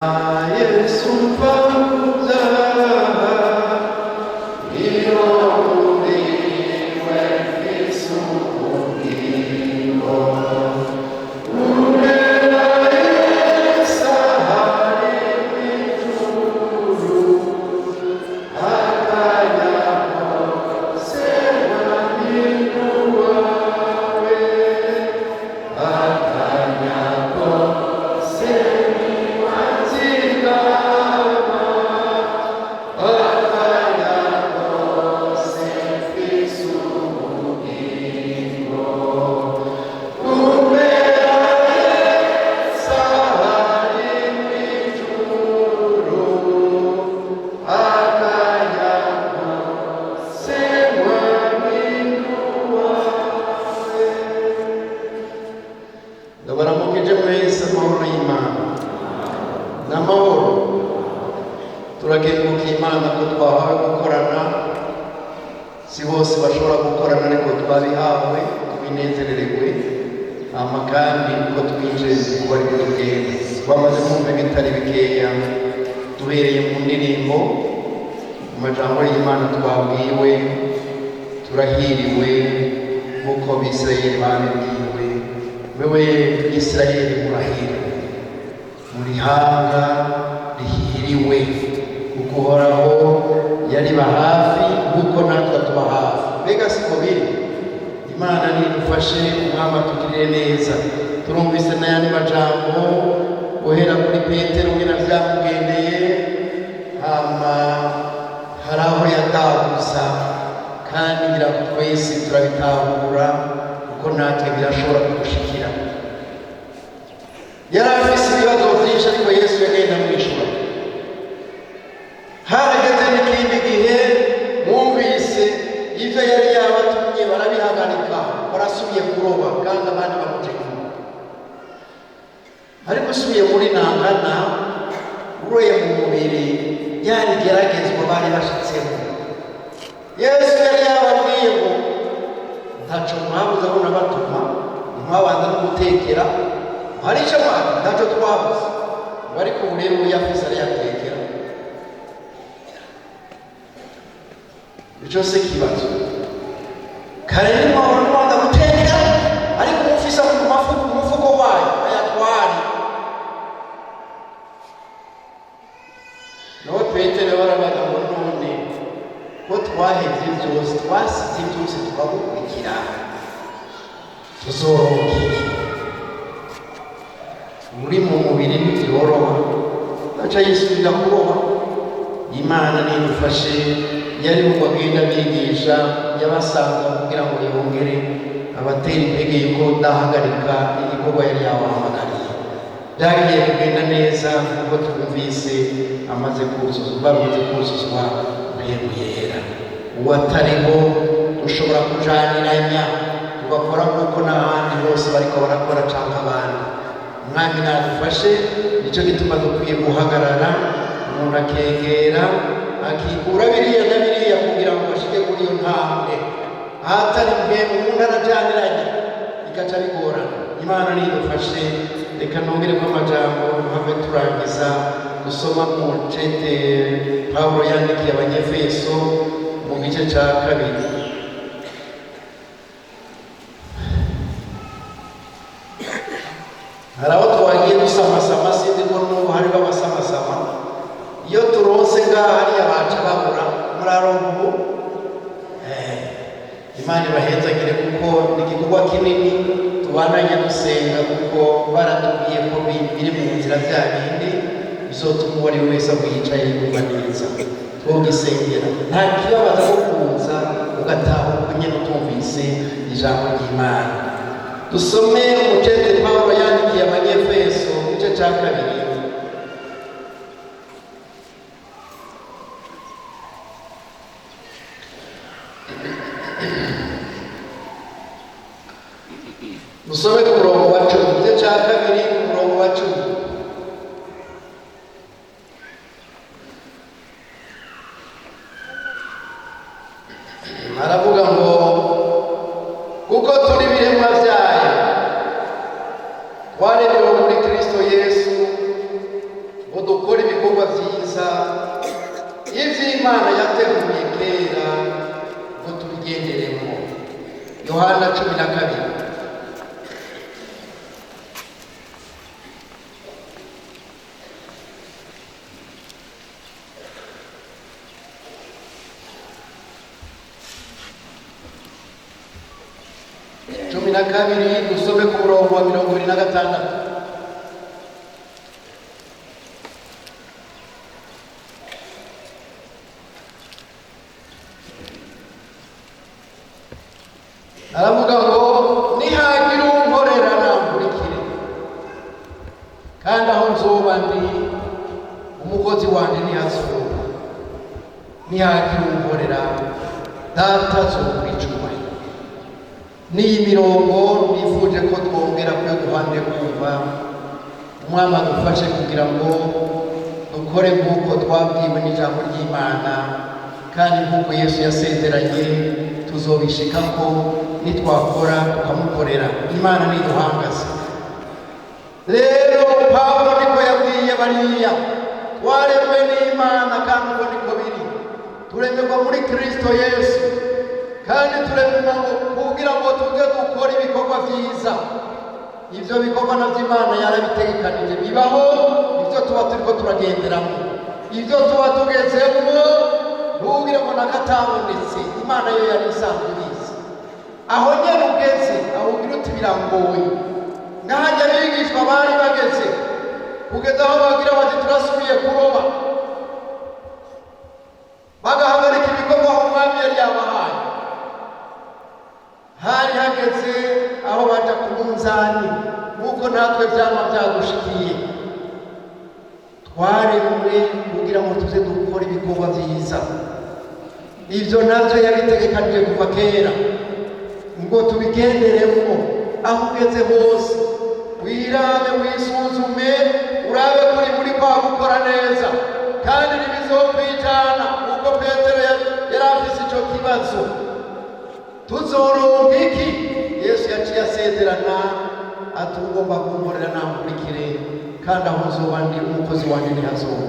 예수 보자 이러니 왜 예수 보기로 우리나라의 사하리 주루 아까야고 세마니 누아웨 아까야고 세 turakenguka Imana ko twahawe gukorana si bose bashobora gukorana ariko twabihawe tubinezererewe ama kandi ko twinjiye kuba ari kugenda twamaze kumva ibitari bikeya duhereye mu ndirimbo mu majambo y'Imana twabwiwe turahiriwe nk'uko Bisirayeli babibwiwe wewe Isirayeli murahiriwe muri hanga rihiriwe ukuhoraho yariba hafi nk'uko natwe tuba hafi mbega siko biri Imana nidufashe umwami atugirire neza turumvise n'ayandi majambo guhera kuri Petero nyina vyamugendeye hama hari aho yataguza kandi ngira ngo twese turabitahura kuko natwe birashobora kudushikira yari afise ibibazo vyinshi ariko Yesu yagenda mwishura harageze n'ikindi gihe mwumvise ivyo yari yabatumye barabihagarika barasubiye kuroba kandi abandi bamuje inyuma ariko usubiye muri Nangana uroye mu mubiri yari geragezwa bari bashitsemo Yesu yari yababwiye ngo ntaco mwabuze aho nabatuma ntimwabanza no gutekera hari ico mwabuze ntaco twabuze ariko ubu rero yafise ari yatekera ico se kibazo kare nimwabona gutekera ariko mufisa mu mufuko wayo ayatwari no Petero barabaga ngo none ko twahevye vyose twasize vyose tukagukurikira tuzoroke muri mu mubiri ntibyoroha aca yisubira kuroba Imana nidufashe yari mu bagenda bigisha yabasanga kugira ngo yongere abatera intege yuko udahagarika igikorwa yari yabahamagariye byagiye kugenda neza kuko twumvise bamaze kuzuzwa ntego yera uwatariho dushobora kujaniranya tugakora nk'uko n'abandi bose bariko barakora canke abandi umwami nadufashe nicyo gituma dukwiye guhagarara umuntu akegera akikura biriya na biriya kugira ngo bashike kuri iyo ntambwe ahatari mbwemu umuntu arajaniranye igaca bigorana Imana nidufashe reka nongereko amajambo have turangiza gusoma mu cete Pawulo yandikiye Abanyefeso mu gice ca 2 haraho twagiye dusamasama sindi ko n'ubu hari babasamasama iyo turonse ngaha hariya baca babura murarongo Imana ibahezagire kuko ni igikorwa kinini tubananya gusenga kuko baratubwiye ko biri mu nzira vya bindi bizotuma uwo ari wese aho yicaye yumva neza twogisengera nta kibabaza ko kuza ugataha uko nyene utumvise ijambo ry'Imana dusome umucete Pawulo yandikiye Abanyefeso igice ca 2 Musome ku murongo wa 10 igice ca 2 ku murongo wa 10 aravuga ngo kuko turi biremwa vyayo twaremewe muri Kristo Yesu ngo dukore ibikorwa byiza iby'Imana yateguye kera ngo tubigenderemo. Yohana 12. Cumi na kabiri dusome ku murongo wa 26. Aravuga ngo nihagira unkorera namurikire, kandi aho nzoba ndi umukozi wanjye ntihazoba. Nihagira unkorera data azokwicuba. N'iyi mirongo nifuje ko twongera kwe guhande kumva umwami adufashe kugira ngo dukore nk'uko twabwiwe n'ijambo ry'Imana, kandi nk'uko Yesu yasezeranye tuzobishikako nitwakora tukamukorera. Imana niduhangaze. Rero Pawulo niko yabwiye bariya twaremwe n'Imana, kandi uko niko biri. Turemerwa muri Kristo Yesu, kandi turemerwa kugira ngo tujye gukora ibikorwa byiza. Ibyo bikorwa nabyo Imana yarabitegekanije bibaho, ibyo tuba turiko turagenderamo, ibyo tuba tugezemo. Ntugire ngo nakatabonetse, Imana yo yari isanzwe ibizi. Aho nyene ugeze aho ugira uti birangoye. Nkahajya abigishwa bari bageze kugeza aho bagira bati turasubiye kuroba, bagahagarika ibikorwa aho umwami yari yabahaye. Hari hageze aho baja ku munzani, nk'uko natwe vyama vyadushikiye. Twaremwe kugira ngo tuze dukora ibikorwa byiza. Ivyo navyo yabitegekanije kuva kera ngo tubigenderemo. Aho ugeze hose wirabe, wisuzume, urabe kuri muri kwa gukora neza, kandi ntibizokwijana kuko Petero yari afise ico kibazo. Tuzoronka iki? Yesu yaciye asezerana ati ugomba kunkorera namurikire, kandi aho nzoba ndi umukozi wanjye ntihazoba.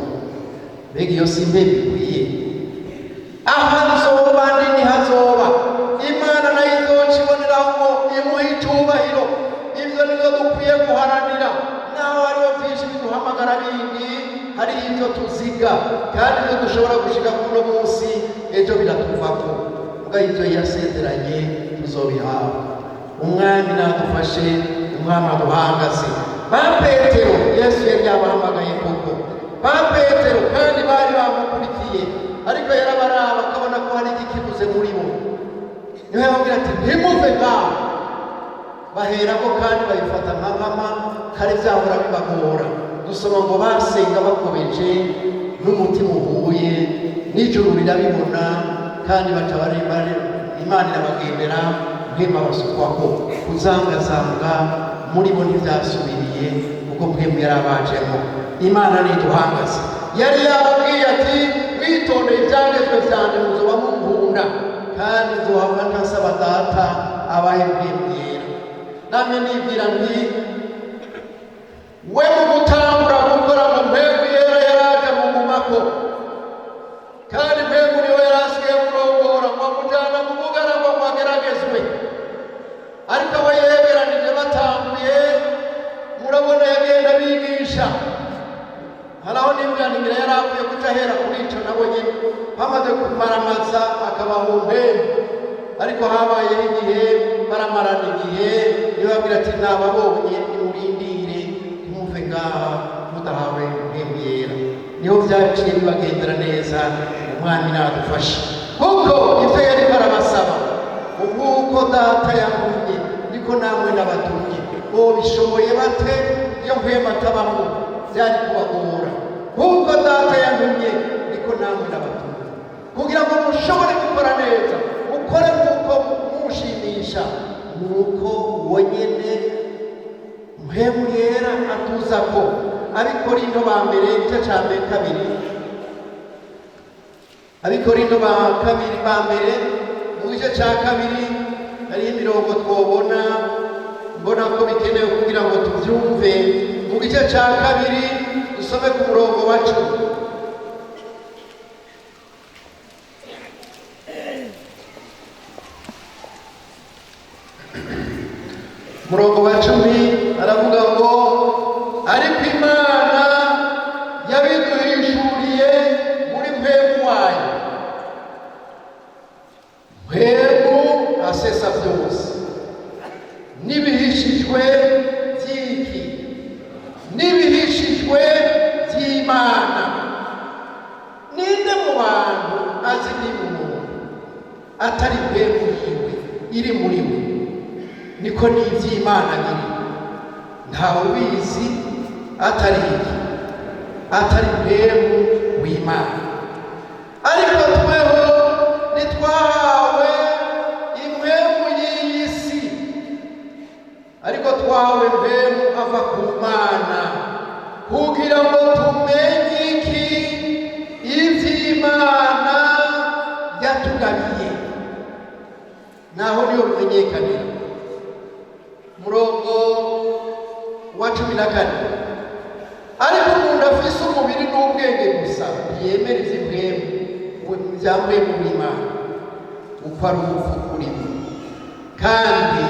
Mbega iyo si mbe bikwiye? Aho nzoba ndi ntihazoba. Imana nayo izociboneraho ngo imuhe icubahiro. Ivyo nivyo dukwiye guharanira. Naho hariho vyinshi biduhamagara bindi, hari ivyo tuziga, kandi ivyo dushobora gushika kuno munsi ejo biratuvako. Muga ivyo yasezeranye tuzobihabwa. Umwami nadufashe, umwami aduhangaze. Ba Petero Yesu yari yabahamagaye koko. Ba Petero kandi bari bamukurikiye, ariko yarabaraba akabona ko hari ikibuze muri bo. Niwe yababwira ati ntimuve ngaho. Baherako kandi babifata nka nkama, kare vyahora bibagora. Dusoma ngo basenga bakomeje n'umutima uhuye, n'ijuru rirabibona, kandi baca bari Imana irabagendera mpema basukwako. Kuzangazanga muri bo ntivyasubiriye kuko mpemu yarabajemo. Imana niduhangaze. Yari yababwiye ati witondeye ivyagezwe vyanje muzoba munkunda, kandi nzohava ntasaba data abahe mpemu yera. Namwe nibwira nti we mu gutangura gukora mu mpemu yera yaraje mugumako, kandi mpemu niwe yarasigaye kurongora ngo amujana mu bugaragwa ngo ageragezwe. Ariko abo yegeranije batanguye, murabona yagenda bigisha. Haraho n'imyanimira yari akwiye guca ahera kuri ico nabo nyene, bamaze kumaramaza akabaha mpemu. Ariko habayeho igihe baramarana igihe, nibabwira ati nababonye nimurindire, ntimuve ngaha mudahawe mpemu yera. Niho vyaciye bibagendera neza. Umwami nadufashe, kuko ivyo yariko arabasaba nk'uko data yantumye niko namwe nabatumye. Bishoboye bate iyo mpemu atabamo? Vyari kubagora. Kuko data yantumye niko namwe nabatumye, kugira ngo mushobore gukora neza, mukore nk'uko mushimisha, nuko wonyene mpemu yera atuzako. Abikorinto ba mbere igice ca kabiri, Abikorinto ba kabiri ba mbere mu gice ca kabiri hariho imirongo twobona mbona ko bikenewe kugira ngo tuvyumve. Mu gice ca kabiri dusome ku murongo wa 10. Murongo wa 10 aravuga ngo ariko Imana yabiduhishuriye muri mpemu wayo, mpemu asesa byose, n'ibihishijwe by'iki, n'ibihishijwe by'Imana. Ninde mu bantu azi niba umuntu atari mpemu yiwe iri muri we? Niko n'iby'Imana biri, ntawe ubizi atari iki, atari mpemu w'Imana. Ariko tweho ntitwahawe impemu y'iyi si, ariko twahawe mpemu ava ku Mana, kugira ngo tumenye iki, iby'Imana yatugabiye. Naho niyo bimenyekanira. Murongo wa 14, ariko umuntu afise umubiri n'ubwenge gusa ntiyemera ivy'impwemu bya mpemu w'Imana, uko ari ubupfu kuri we, kandi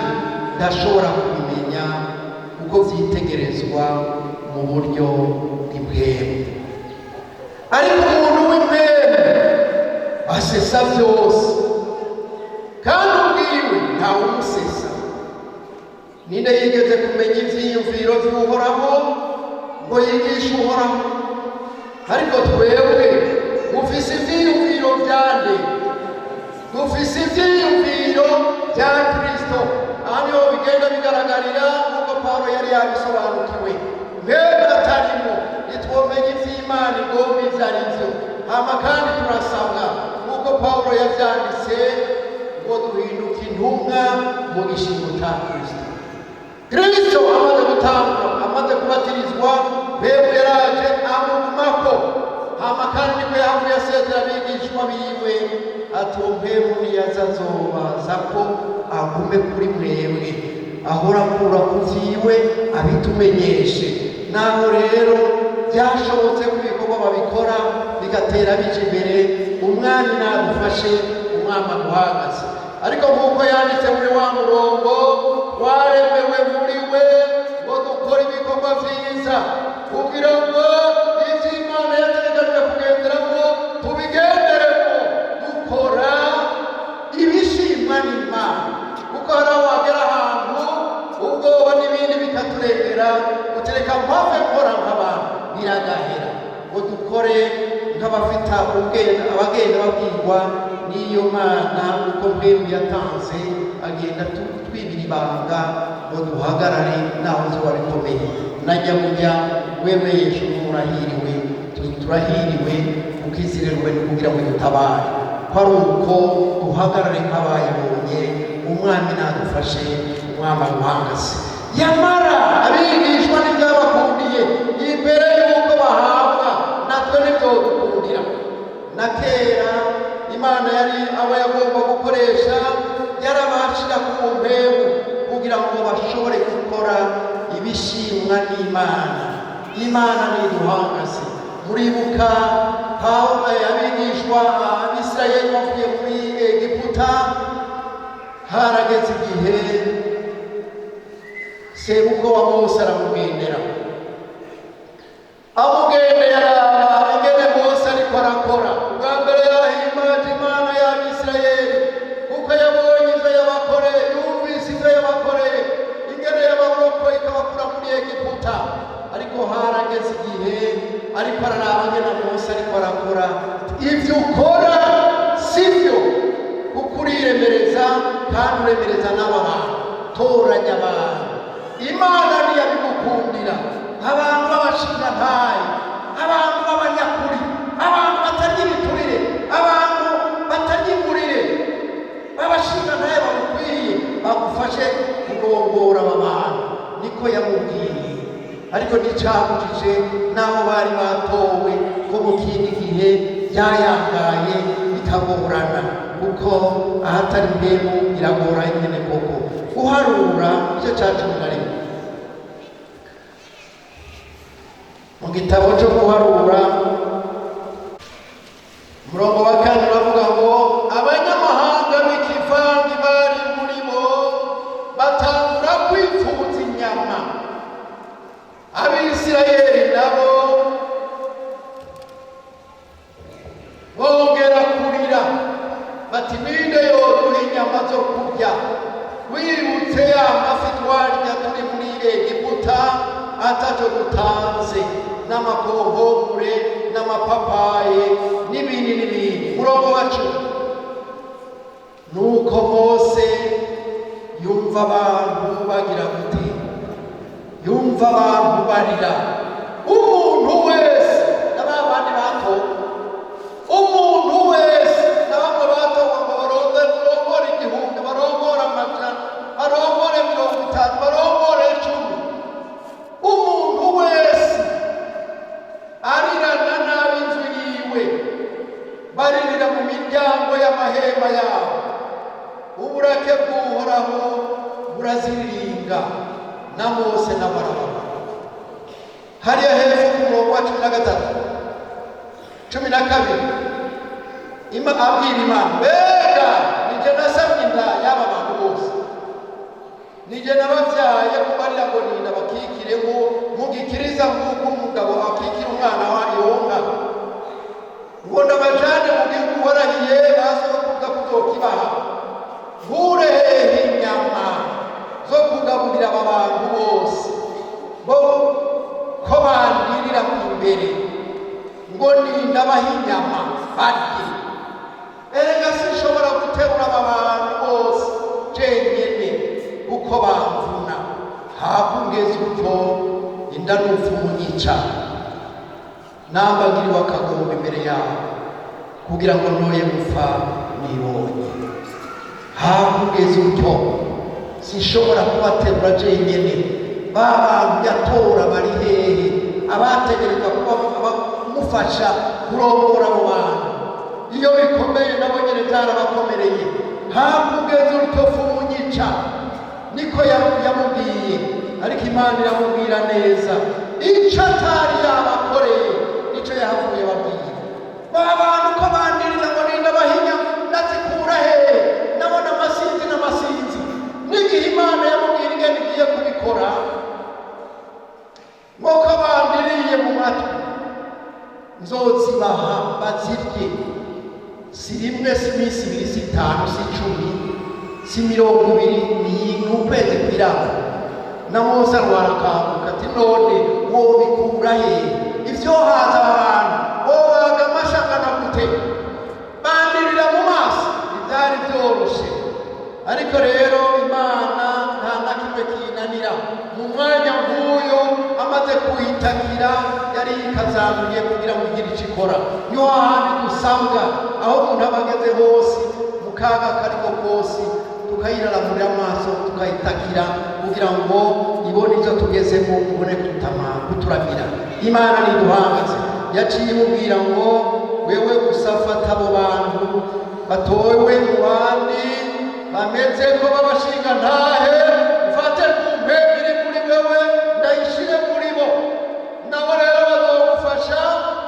ndashobora kubimenya uko vyitegerezwa mu buryo bw'impwemu. Ariko umuntu w'impwemu asesa vyose, kandi ubwiwe ntawe umusesa. Ninde yigeze kumenya ivyiyumviro vy'Uhoraho ngo yigishe Uhoraho? Ariko twebwe dufise ivyiyumviro vyande, dufise ivyiyumviro vya Kristo. Aha niho bigenda bigaragarira nk'uko Pawulo yari yabisobanukiwe. Mbega atarimo ntitwomenya ivy'Imana igomba ivyo ari vyo. Hama kandi turasabwa nk'uko Pawulo yavyanditse ngo duhinduke intumwa mu gishingo ca Kristo. Kristo amaze gutangura, amaze kubatirizwa, mpemu yaraje amugumako. Hama kandi niko yavuye asezera abigishwa biwe ati uwo mpemu niyaza azobaza ko agume kuri mwebwe, ahora akura ku vyiwe abitumenyeshe. Naho rero byashobotse ko ibikorwa babikora bigatera bija imbere, umwami nadufashe, umwami aguhagaze. Ariko nk'uko yanditse muri wa murongo, waremewe muri we ngo dukora ibikorwa vyiza, kugira ngo ivy'Imana yategekanije kugenderamo tubigenderemo, dukora ibishimwa n'Imana. Kuko hari aho wagera ahantu ubwoba n'ibindi bikaturengera, utereka mpave nkora nk'abantu, biragahera. Ngo dukore nk'abafita ubwenge, abagenda babwirwa n'iyo Mana, uko mpemu yatanze agenda twibira ibanga ngo duhagarare naho zoba bikomeye. Najya mujya wewe Yesu murahiriwe, turahiriwe ukizirerwe no kugira ngo dutabare. Kwari uko duhagarare nk'abayibonye, umwami nadufashe, umwami aguhagaze. Yamara abigishwa n'ibyabakundiye imbere y'uko bahabwa, natwe nibyo dukundira. Na kera Imana yari abo yagomba gukoresha, yarabashira ku mpemu kugira ngo bashobore gukora ibishimwa n'Imana. Imana niduhagaze. Muribuka Pawulo abigishwa Abisirayeli bavuye muri Egiputa, harageze igihe sebukwe wa Mose aramugendera, amugendera ingene Mose ariko arakora. Ubwa mbere yarahimbaje Imana y'Abisirayeli kuko yabonye ivyo yabakoreye, yumvise ivyo yabakoreye, ingene yabarokoye ikabakura muri Egiputa. Ariko harageze igihe ariko araraba ingene Mose ariko arakora, ivyo ukora sivyo, kuko uriremereza kandi uremereza n'abantu. Toranya abantu. Imana ntiyabigukundira abantu b'abashingantahe, abantu b'abanyakuri, abantu batarya ibiturire, abantu batarya ingurire, b'abashingantahe bagukwiye bagufashe kurongora aba bantu. Niko yamubwiye. Ariko nticabujije naho bari batowe ko mu kindi gihe byayangaye bikagorana, kuko ahatari mpemu iragora nyene koko. Uharura icyo ca 11. Mu gitabo cyo guharura umurongo wa kane uravuga ngo abanyamahanga b'ikivange bari muri bo batangura kwifuza inyama, abisirayeli nabo bongera kurira bati ninde yoduha inyama zo kurya, wibutse ya mafi twarya turi muri Egiputa ataco dutanze, n'amakombore n'amapapaye n'ibindi n'ibindi. Murongo wa 10, nuko Mose yumva abantu bagira gute, yumva abantu barira, umuntu wese n'abandi bato, umuntu wese n'abamwe bato ngo barongore igihumbi, barongora amajana, barongore 50, barongore 10. Umuntu wese arirana n'ab'inzu yiwe, baririra mu miryango y'amahema yabo. Uburake bw'Uhoraho buraziriringa na Mose n'abarabara. Hariya hepfo ku murongo wa 13, 12, abwira Imana, mbega nije nasabye inda y'aba bantu bose, nije nabavyaye kubarira ngo ninda bakikiremo, mugikiriza nk'uko umugabo akikira umwana wa yonka, ngo ndabajane mu gihugu warahiye basokuza kuzokibaha, nkurehe inyama zo kugaburira aba bantu bose bo ko bandirira imbere, ngo nindabaha inyama barye. Erega sinshobora guterura aba bantu bose jenyene uko bamvuna, hakungeza utyo inda n'upfu munyica, nambagiriwe akagomba imbere yabo kugira ngo noye gupfa nibonye. Hakungeza utyo sinshobora kubaterura jenyene, ba bantu yatora bari hehe, abategerezwa kuba mufasha kurongora abo bantu, iyo bikomeye nabo nyene byarabakomereye. Hakungeza utyo fu munyica, niko yamubwiye, ariko Imana iramubwira neza icyo atari yabakoreye, nicyo yahavuye babwiye. Ba bantu ko bandirira ngo ninda bahinya ndazikura hehe, nabona amasinzi n'amasinzi, n'igihe Imana yamubwira ingene igiye kubikora, ngo ko bandiriye mu matwi nzozibaha bazirye, si rimwe, si iminsi 2, si 5, si 10, si 20, ni ukwezi kwiraba. Na Mose arwarakanguka ati none wobikura hehe, ivyo haza abantu wobaga amashangana gute, bandirira mu maso, ivyari vyoroshe. Ariko rero Imana nta na kimwe kinanira. Mu mwanya nk'uyo amaze kuyitakira yari ikazamuriye kugira ngo igire ico ikora. Niho handi dusabwa, aho umuntu aba ageze hose mu kaga kariko kose, tukayiraramurira amaso tukayitakira kugira ngo ibone icyo tugezemo, ibone kuturamira. Imana niduhangaze, yaciye imubwira ngo wewe gusa fata abo bantu batowe mu bandi bameze ko babashinga ntahe, ufate ku mpembe iri muri wewe ndayishire muri bo, nabo rero bazogufasha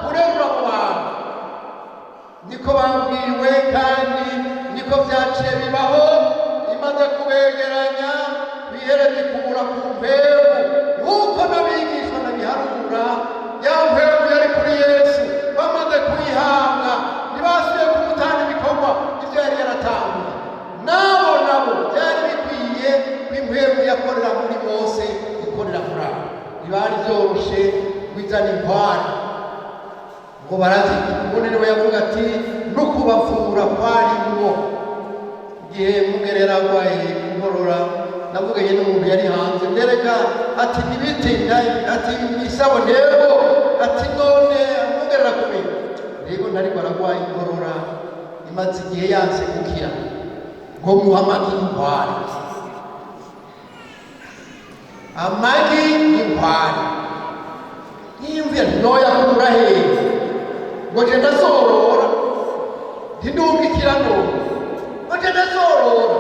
kurerura abo bantu. Niko bambwiwe kandi niko vyaciye bibaho. Imaze kubegeranya bihereze kubura ku mpembu, nk'uko n'abigishwa nabiharura, ya mpembu yari kuri Yesu bamaze kuyihabwa, ntibasubiye kumutana ibikorwa ivyo yari yaratanguye. Nabo byari bikwiye ko impembu yakorera muri Mose ikorera muri abo. Ntibari vyoroshe kwizana inkware ngo barazirya. Ubundi niwe yavuga ati n'ukubafungura kwarimwo. Igihe Mugerera arwaye inkorora, navuganye n'umuntu yari hanze, ndereka ati nibiti, ati isabo ntego, ati none Mugerera kumenya rego ntariko aragwaye inkorora imaze igihe yanse gukira, ngo muha amagi y'inkware, amagi y'inkware. Niyumvira ntoyakura hehe, ngo je ndazorora, ntindungikira none, ngo je ndazorora.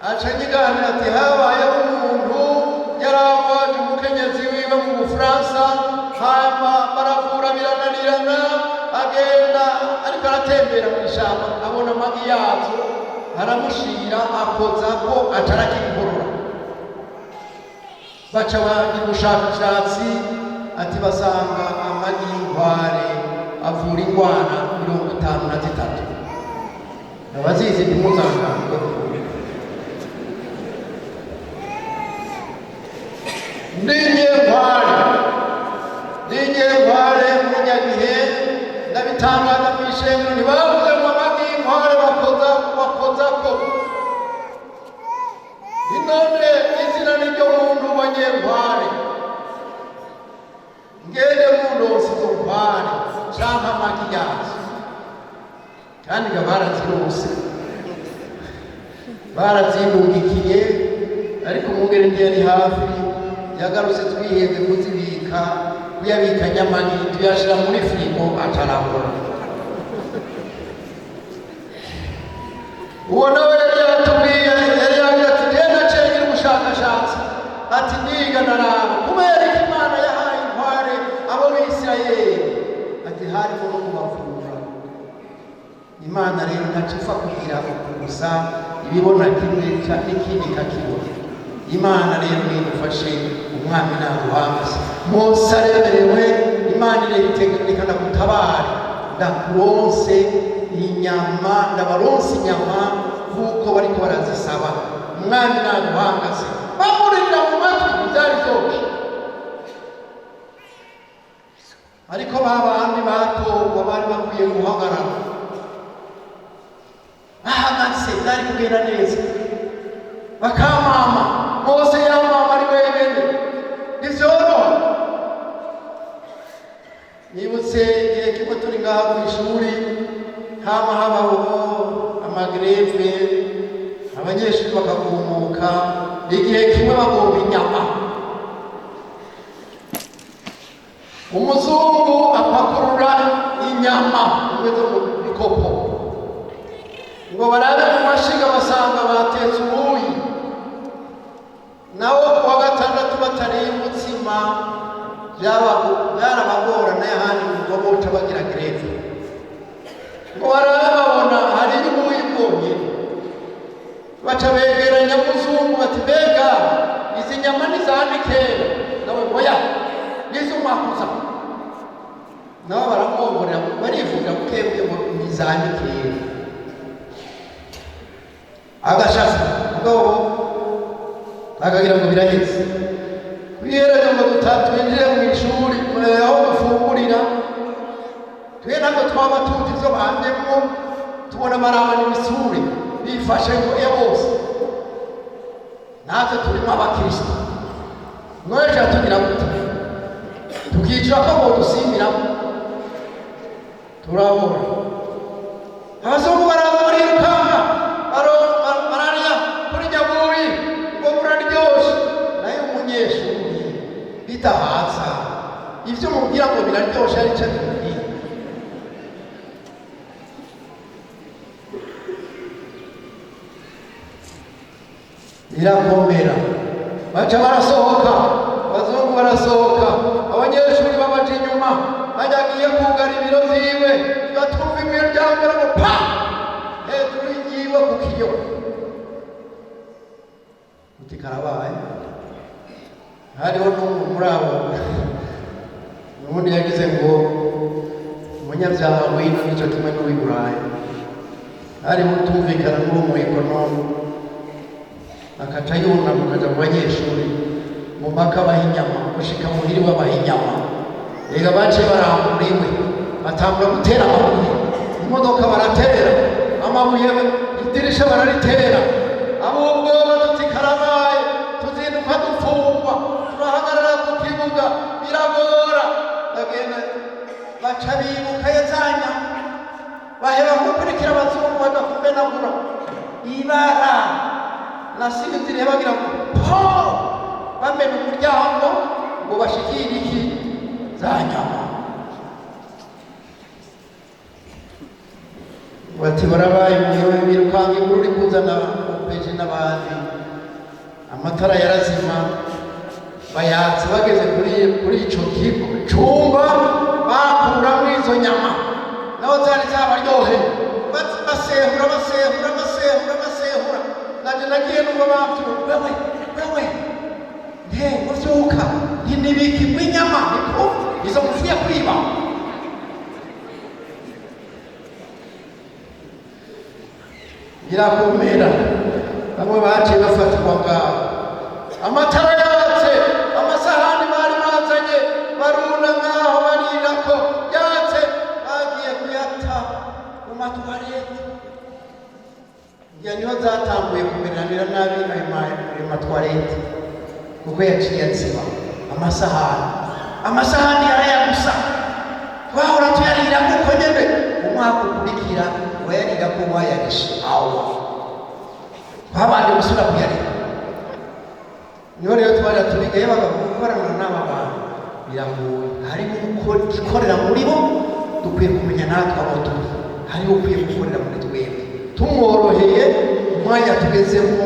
Aca nyiganira ati habayeho umuntu yaravanye umukenyezi wiwe no mu Bufaransa, hama baravura birananirana, agenda ariko aratembera mu ishamba abona amagi yazo, aramushira akoza ko atarakikorora. Baca bagira ubushakashatsi ati basanga amagi y'inkware avura indwara 53. Abazizi ntimuzanganirwe. N'inyenkware munyagihe ndabitangaza mu ishengero ntibavuze ngo amagi y'inkware bakozako. None izina niryo muntu wa nyenkware. Ngende mundosi izo nkware canke amagi yazo. Kandi nga barazirose, barazindungikiye, ariko umwungere ntiyari hafi, yagarutse twihenze kuzibika, kuyabika nyamagi tuyashira muri firigo atarabura. Uwo nawe yari yaratubwiye, yari yagira ati genda cengera ubushakashatsi, ati niga naraba kubera ko Imana yahaye inkware abo b'Isirayeli, ati harimo no kubavura. Imana rero ntacipfa kugira gusa ibibona kimwe n'ikindi kakibona. Imana rero nidufashe, umwami naguhagaze. Mose aremerewe, Imana iretekana gutabara, ndakuronse inyama, ndabaronse inyama kuko bariko barazisaba. Umwami naguhagaze, bamurira mu matwi ivyari vyose. Ariko babandi batorwa bari bakwiye guhagarara, bahagaze byari kugenda neza, bakamama. Mose yamama ari wenyene, ntivyoroha. Nibutse igihe kimwe turi ngaha kw'ishuri, hama habaho amagreve, abanyeshuri bakagumuka, igihe kimwe bagomba inyama. Umuzungu apakurura inyama imeze mu bikopo, ngo barabe mu mashiga basanga batetse ubuyi. Nawo kuwa gatandatu batariye umutsima byarabagora, nayo ahandi ngo boca bagira greve. Ngo barababona hari ubuyi bwonyene, baca begeranya muzungu bati mbega izi nyama nizandike? Nawe oya nizumwakuza. Nabo baramwongorera barivuga bukebwe ngo nizandike. Agashaza ubwo akagira ngo biraheze. Kwihereza ngo twinjire mu ishuri aho gufungurira, twe ntabwo twaba tuzi ivyo bandemwo, tubona barabana ibisure bifashe ngo bose natwe turimo abakristo. Mweje tugira gute? Tukicira ko bodusimiramo, turabona abazungu baramurikanga bararya kuri nyabuyi ngo buraryoshe, nayo umunyeshuri bitahaza ivyo mubwira ngo biraryoshe ari cyo bimubwira. Birakomera, baca barasohoka, abazungu barasohoka, abanyeshuri babaca inyuma, bajagiye kugara ibiro vyiwe, batumva imiryango ngo pa hejuru yiwe ku kiyo. Uti karabaye. Hariho n'umwe muri abo n'ubundi yagize ngo umunyabyaha wino nicyo kimwe n'uw'i Burayi. Hariho utumvikana n'uwo mu ekonomi, akaca yunama akaja mu banyeshuri mu mpaka abaha inyama, gushika muhiri w'abaha inyama. Ega baciye barambura iwe, batangura gutera amabuye, imodoka baratera amabuye, idirisha bararitera. Ahubwo tuti karabaye, tuzinduka dufungwa, turahagarara ku kibuga, biragora. Ndagenda baca bibuka yazanya, baheba gukurikira abazungu badakumenagura ibara. Nasinziriye bagira ngo po bamena umuryango ngo bashikire iki za nyama. Bati barabaye mwewe birukanga inkuru uri kuzana upeje n'abandi. Amatara yarazima, bayatse bageze kuri ico kigo cumba bakuramo izo nyama naho zari zabaryohe basehura naje nagiye numva bavyura wewe muvyuka ntinibiki mwinyama niko izo mufiya kwiba birakomera bamwe baciye bafatwa ngaho amatara yatse amasahani bari bazanye barunda ngaho barirako yatse bagiye kuyata mu matwarete niho zatanguye kumeranira nabi ayo matwarete kuko yaciye atsiba amasahani yaya gusa twahora tuyarira kuko nyene umwaka ukurikira wayarira ko wayarishe awa babanje gusubira kuyarira niho rero twari tubigaye bagakorana n'aba bantu biragoye hariho ikorera muri bo dukwiye kumenya natwe abo turi hariho ukwiye gukorera muri twebwe tumworoheye umwanya tugezemo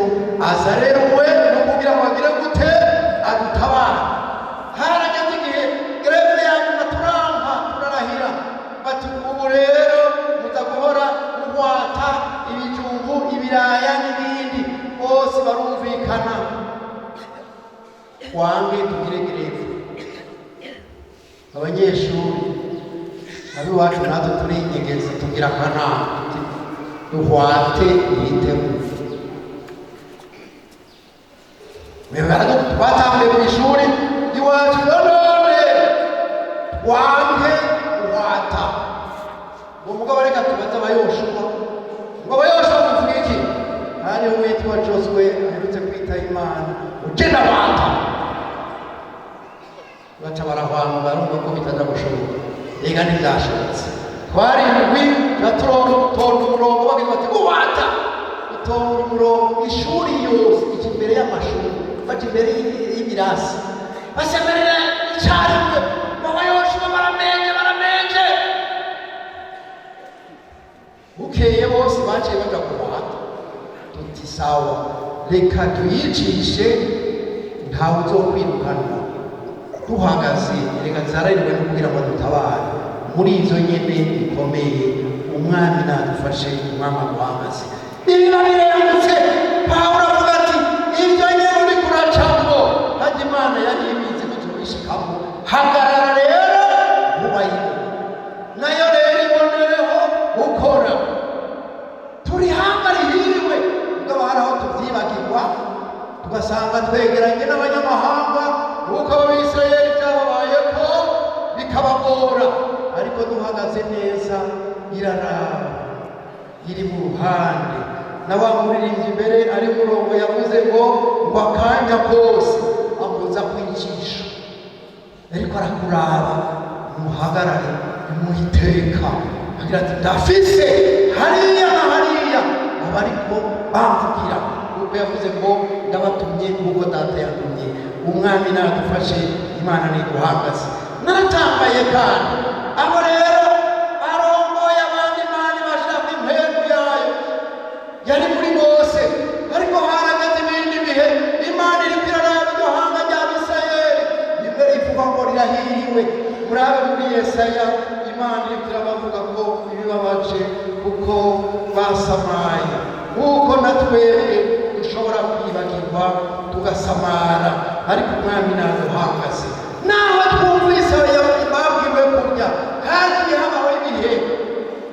aza rero we no kugira ngo agire gute adutabara harageze igihe greve yanyuma turarahira bati ubu rero muza guhora muhwata ibijumbu ibiraya n'ibindi bose barumvikana wange tugire greve abanyeshuri abiwacu natwe turinyegeza tugira akanama duhwate ibitego twatambuye ku ishuri iwacu none wange guhwata uwo mugabo reka tubaze abayoshwa ngo abayoshwa muvuga iki hariho witwa Joswe aherutse kwita Imana ugenda wata baca barahwanga barumva ko bitaza gushoboka ega ntibyashobotse twari indwi tora umurongo bagira bati guhwata utonda umurongo ishuri yose iki imbere y'amashuri baca imbere y'ibirasi basemerera icyarimwe abayoshwa baramenje bukeye bose baciye baja guhwata tuti sawa reka tuyicishe ntawe uzokwirukanwa duhagaze reka zarariwe no kugira ngo dutabare muri izo nyene bikomeye umwami nadufashe umwami aguhagaze ibintu birengutse Pawulo avuga ati ibyo nyene uri kuracamo hajya Imana yari ibizi kutubishikamo hagarara rero mubayimo nayo rero ibonereho gukora turi hanga rihiriwe ubwo hari aho tuvyibagirwa tugasanga twegeranye n'abanyamahanga nk'uko abisirayeli byababayeko bikabagora ariko duhagaze neza iraraba iri mu ruhande n'abamuririmbyi imbere ari murongo yavuze ngo akanya kose amuza kwicisha ariko arakuraba muhagarare muhiteka agira ati ndafise hariya na hariya abariko bamvugira kuko yavuze ngo ndabatumye kuko data yatumye umwami nadufashe Imana niguhagaze naratambaye kandi abo rero arongoye abandi Imana bashaka impemu yayo yari muri bose ariko harageze ibindi bihe Imana iri kwiraraba iryo hanga rya Bisirayeli rimwe rivuga ngo rirahiriwe murabe muri Yesaya Imana iri kwirabavuga ko ibibabaje kuko basamaye nk'uko natwebwe dushobora kwibagirwa tugasamara ariko umwami naduhagaze naho twumvise babwiwe kurya kandi habaho ibihe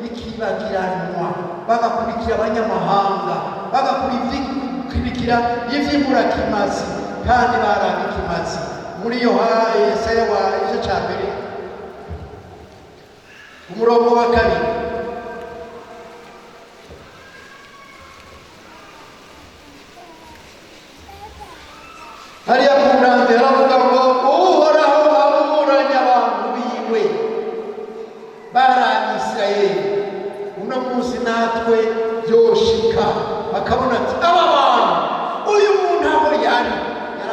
bikibagiranwa bagakurikira abanyamahanga bagakurikira ivy'imburakimazi kandi baraba ikimazi muri Yesaya wa igice ca mbere umurongo wa kabiri hariya ku murambi haravuga ngo uhoraho aburanya abantu biwe baranye Isirayeli uno munsi natwe byoshika bakabona ati aba bantu uyu muntu aho yari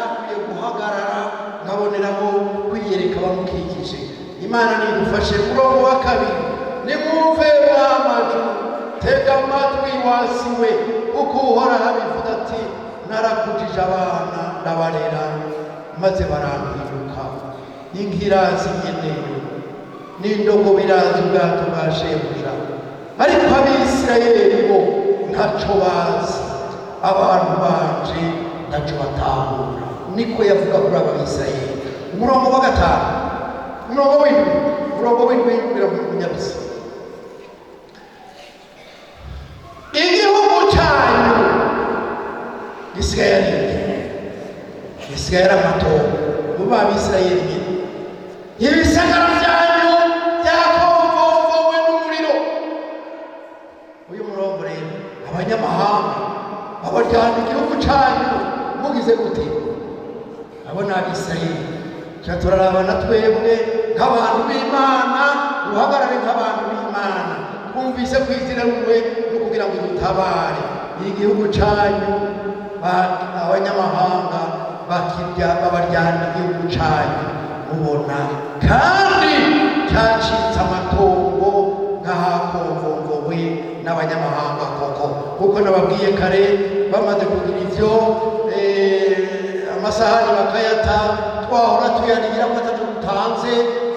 akwiye guhagarara nkaboneraho kwiyereka bamukikije Imana nidufashe murongo wa kabiri nimwumve amajwi tega amatwi wasiwe kuko uhoraho abivuga ati narakujije abana ndabarera maze baramwiruka. Inkirazi nyeneyo n'indogo birazi ubwato bwa shebuja, ariko Abisirayeli bo ntaco bazi, abantu banje ntaco batahura. Niko yavuga kuri Abisirayeli. Umurongo wa 5, umurongo w'indwi biramunyabisa. Igihugu cyanyu gisigaye ari gisigaye ari amatongo mu Abisirayeli nyine. Ibisagara byanyu byakongowe n'umuriro. Uyu murongo rero abanyamahanga abaryana igihugu cyanyu mugize gute? Abo ni Abisirayeli. Turarabana twebwe nk'abantu b'Imana, uhagarare nk'abantu b'Imana. Twumvise kwizera rumwe no kugira ngo dutabare igihugu cyanyu. Abanyamahanga bakirya babaryana igihugu cyanyu mubona, kandi cyacitse amatongo nk'ahakongongowe n'abanyamahanga koko. Kuko nababwiye kare, bamaze kugira ivyo amasahani bakayata, twahora tuyarigira ko atatu dutanze,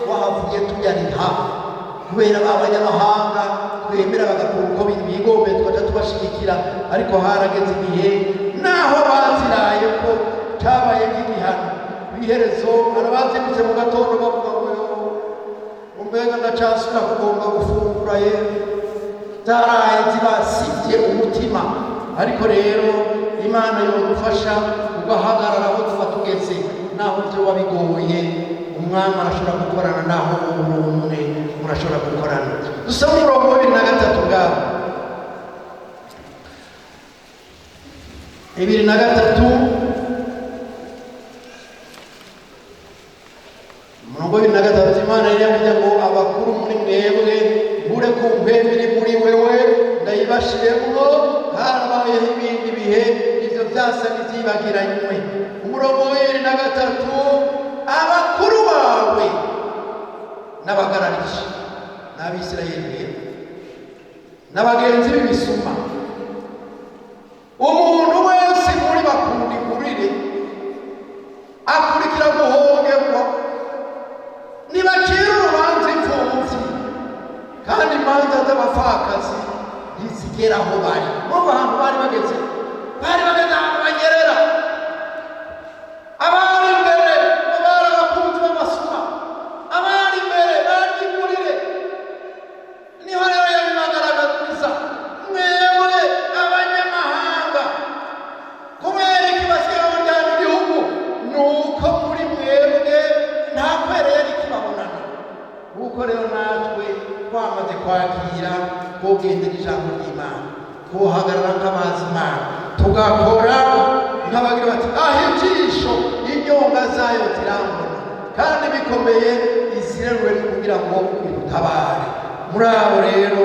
wahavuye tuyariha kubera abanyamahanga twemera bagakora uko bigombe, tukaja tubashigikira. Ariko harageze igihe naho baziraye ko cabaye nk'igihano. Iherezo arabazindutse mu gatondo bavuga ngo umenga ndacasubira kugomba gufungura ye, zaraye zibasivye umutima. Ariko rero Imana yodufasha ugahagarara aho tuba tugeze, naho vyoba bigoye. Umwami arashobora gukorana, naho umwe murashobora gukorana. Dusaba umurongo wa 23 ngaho, 23 umurongo wa 23. Imana yari yavuze ngo abakuru muri mwebwe mure ku mpembe iri muri wewe ndayibashiremwo, harabayeho ibindi bihe ivyo vyasa n'ivyibagiranywe. Umurongo wa 23, abakuru bawe n'abagararije n'Abisirayeli n'abagenzi b'ibisuma, umuntu wese muri bakunda ingurire akurikira guhongerwa, nibacira urubanza imfuvyi, kandi imanza z'abapfakazi ntizigera aho bari. Murumva ahantu bari bageze ahantu banyerera. Abari imbere bari abakunzi b'amasuma, abari imbere bari ingurire. Niho rero yabibagaragariza, mwebwe abanyamahanga, kubera iki basigaye baryana igihugu? Nuko muri mwebwe nta kwere yari kibabonana. Kuko rero natwe twamaze kwakira kugendera ijambo ry'Imana, kuhagarara nk'abazi Imana, tugakora nk'abagira bati aho ijisho inyonga zayo zirambona, kandi bikomeye izirerwe kugira ngo bidutabare. Muri abo rero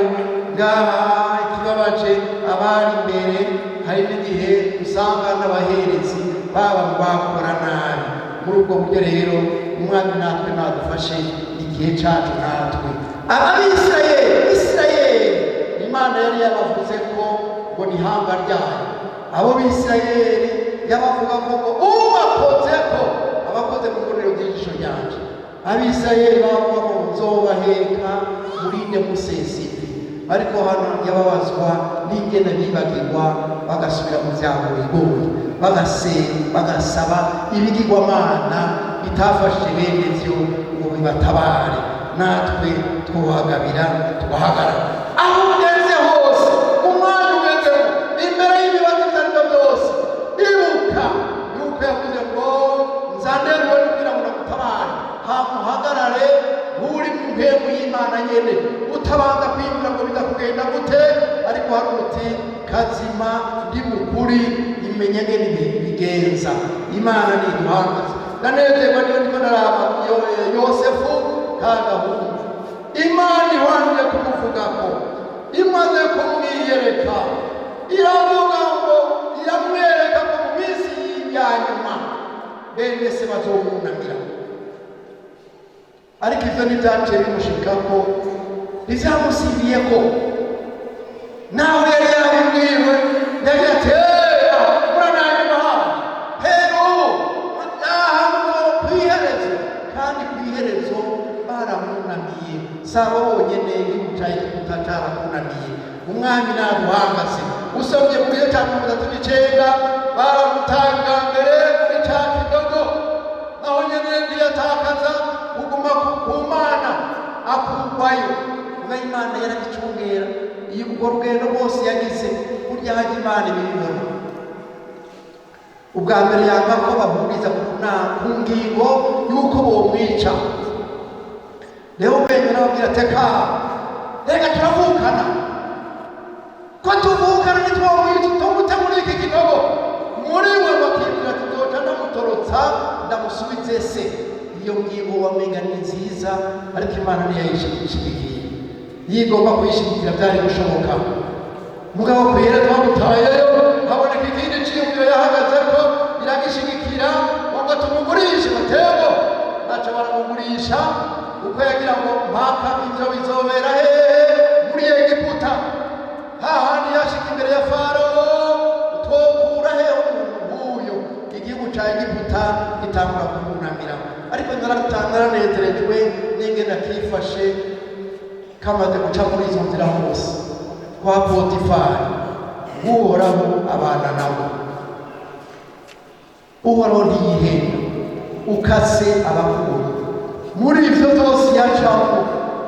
ngaha ikibabaje, abari imbere hari n'igihe usanga n'abaherezi baba bakora nabi. Muri ubwo buryo rero umwami natwe nadufashe igihe cacu natwe. Isirayeli Imana yari yabavuze ko ngo ni ihanga ryayo. Abo Bisirayeli yabavuga ko ubakoze ko abakoze mu ngororero ry'ijisho ryanje. Abisirayeli bavuga ngo nzobaheka murinde musesinde. Ariko hano yababazwa n'ingene bibagirwa, bagasubira mu vyabo bigoye, bagasaba ibigirwamana bitafashije bene vyo ngo bibatabare. Natwe twuhagabira tugahagarara aho ugeze hose, umwanya ugezemo, imbere y'ibibazo ibyo byose. Ibuka yuko yavuze ngo nzanderwe kugira ngo nagutabare. Hamuhagarare uri mu mpemu y'Imana nyene, utabanza kwibwira ngo bidakugenda gute. Ariko hari uti kazima ndi mukuri, imenya ngene bigenza. Imana ni iduhangaze. Ndanezerwa niyo ndiko naraba Yosefu kagahungu, Imana ihwanije kumuvugako, imaze kumwiyereka, iravuga ngo iramwereka ko mu minsi y'anyuma bene se bazomwunamira. Ariko ivyo ntibyaciye bimushikako, ntibyamusibiyeko. Naho yari yarabibwiwe yagira ati uranaye mahanga hero aha saba bonyene igihugu ca Egiputa carakunaniye umwami naduhangase usomye mu gihe ca 39 baramutanga mbere muri ca kidogo naho nyene ntiyatakaza kuguma ku Mana akurwayo kuba Imana yaragicungera iyo urwo rugendo rwose yagize burya haje Imana ibibona ubwa mbere yanga ko bahuriza ku ngingo y'uko bomwica rero ubwenge n'ababwira teka reka turavukana ko tuvukana ntitwomwica tumute muri iki kidogo muri we bakibwira tuzoca ndamutorotsa ndamusubize se iyo ngingo wamenga ni nziza ariko Imana ntiyayishigikiye yigomba kuyishigikira byari gushoboka mugabo kwera twamutayeyo haboneka ikindi cyiyumviro yahagazeko iragishigikira ngo tumugurishe mutego baca baramugurisha uko yagira ngo mpaka ibyo bizobera muri Egiputa hahandi yashika imbere ya Farawo utwokura umuntu igihugu ca Egiputa gitangura kumunamira ariko naratanezerejwe n'ingene akifashe kamaze guca muri izo nzira hose kwa Potifari uhoraho abana nabo uhoraho ntiyihenda ukase abakuru muri ivyo byose yacamo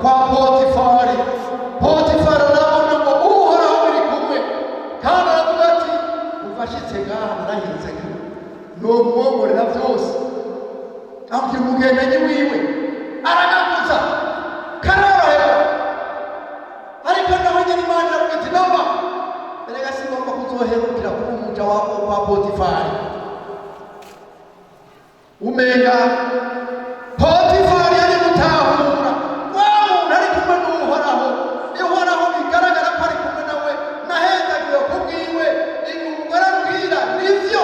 kwa Potifari arabona ngo uhoraho biri kumwe kandi aravuga ati ufashitse ngaha narahinze nomwongorera byose abwira umugendanyi wiwe aragaguza karorohera ariko naho nyine Imana iravuga iti noma erega sigomba kuzoherukira kuba umuja wa Potifari umenga Potifari yari gutahura wa muntu ari kumwe n'uhoraho ihoraho bigaragara ko ari kumwe nawe nahendagiwe kubwiwe umugore abwira nivyo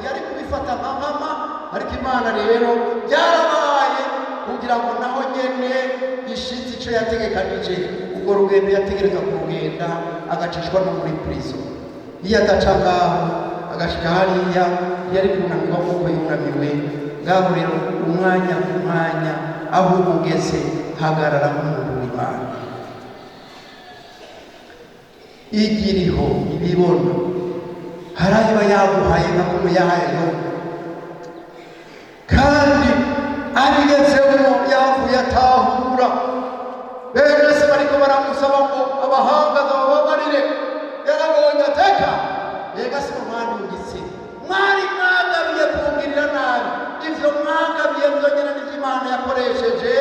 yari kubifata nka mama ariko Imana rero byarabaye kugira ngo naho nyene ishitsi ico yategekanije ubwo rugendo yategereza kurugenda agacishwa no muri prison iyo adaca ngaho agashika hariya yari kunamirwa kuko yunamiwe ngaho rero umwanya aho ugeze hagarara nk'umuntu w'Imana igiriho ibibona harayiba yaguhaye nka kuno yahayeho kandi abigezemo yavuye atahura bene se bariko baramusaba ngo abahanga bababarire yarabonye ateka ega si mwandungitse mwari mwagabiye kungirira nabi ivyo mwagabiye vyonyene n'ivyo Imana yakoresheje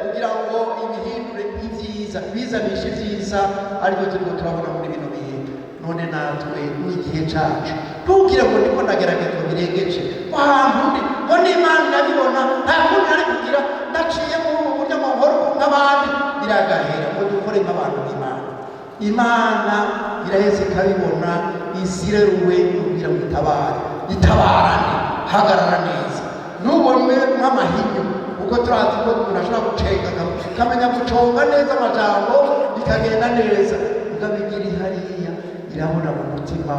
kugira ngo ibihindure ibyiza bizanishe ibyiza aribyo turiko turabona muri bino bihe none natwe n'igihe cacu tubwire ngo niko ndagerageza birengeje ahantu ndi ngo n'Imana irabibona nta kundi ari kugira ndaciye muri ubu buryo mu nkoro nk'abandi biragahera ngo dukore nk'abantu b'Imana Imana iraheze ikabibona izireruwe kugira ngo itabarane hagarara neza nubone nk'amahinyu kuko turazi ko umuntu ashobora gucenga kamenya guconga neza amajambo bikagenda neza ukabigira hariya irabona mu mutima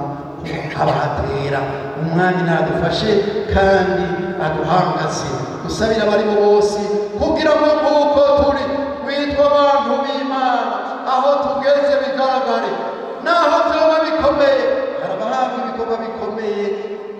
abahatera umwanya nadufashe kandi aduhangaze usabira abari bo bose kugira ngo nk'uko turi witwa abantu b'Imana aho tugeze bigaragare naho vyoba bikomeye harabahabwa ibikorwa bikomeye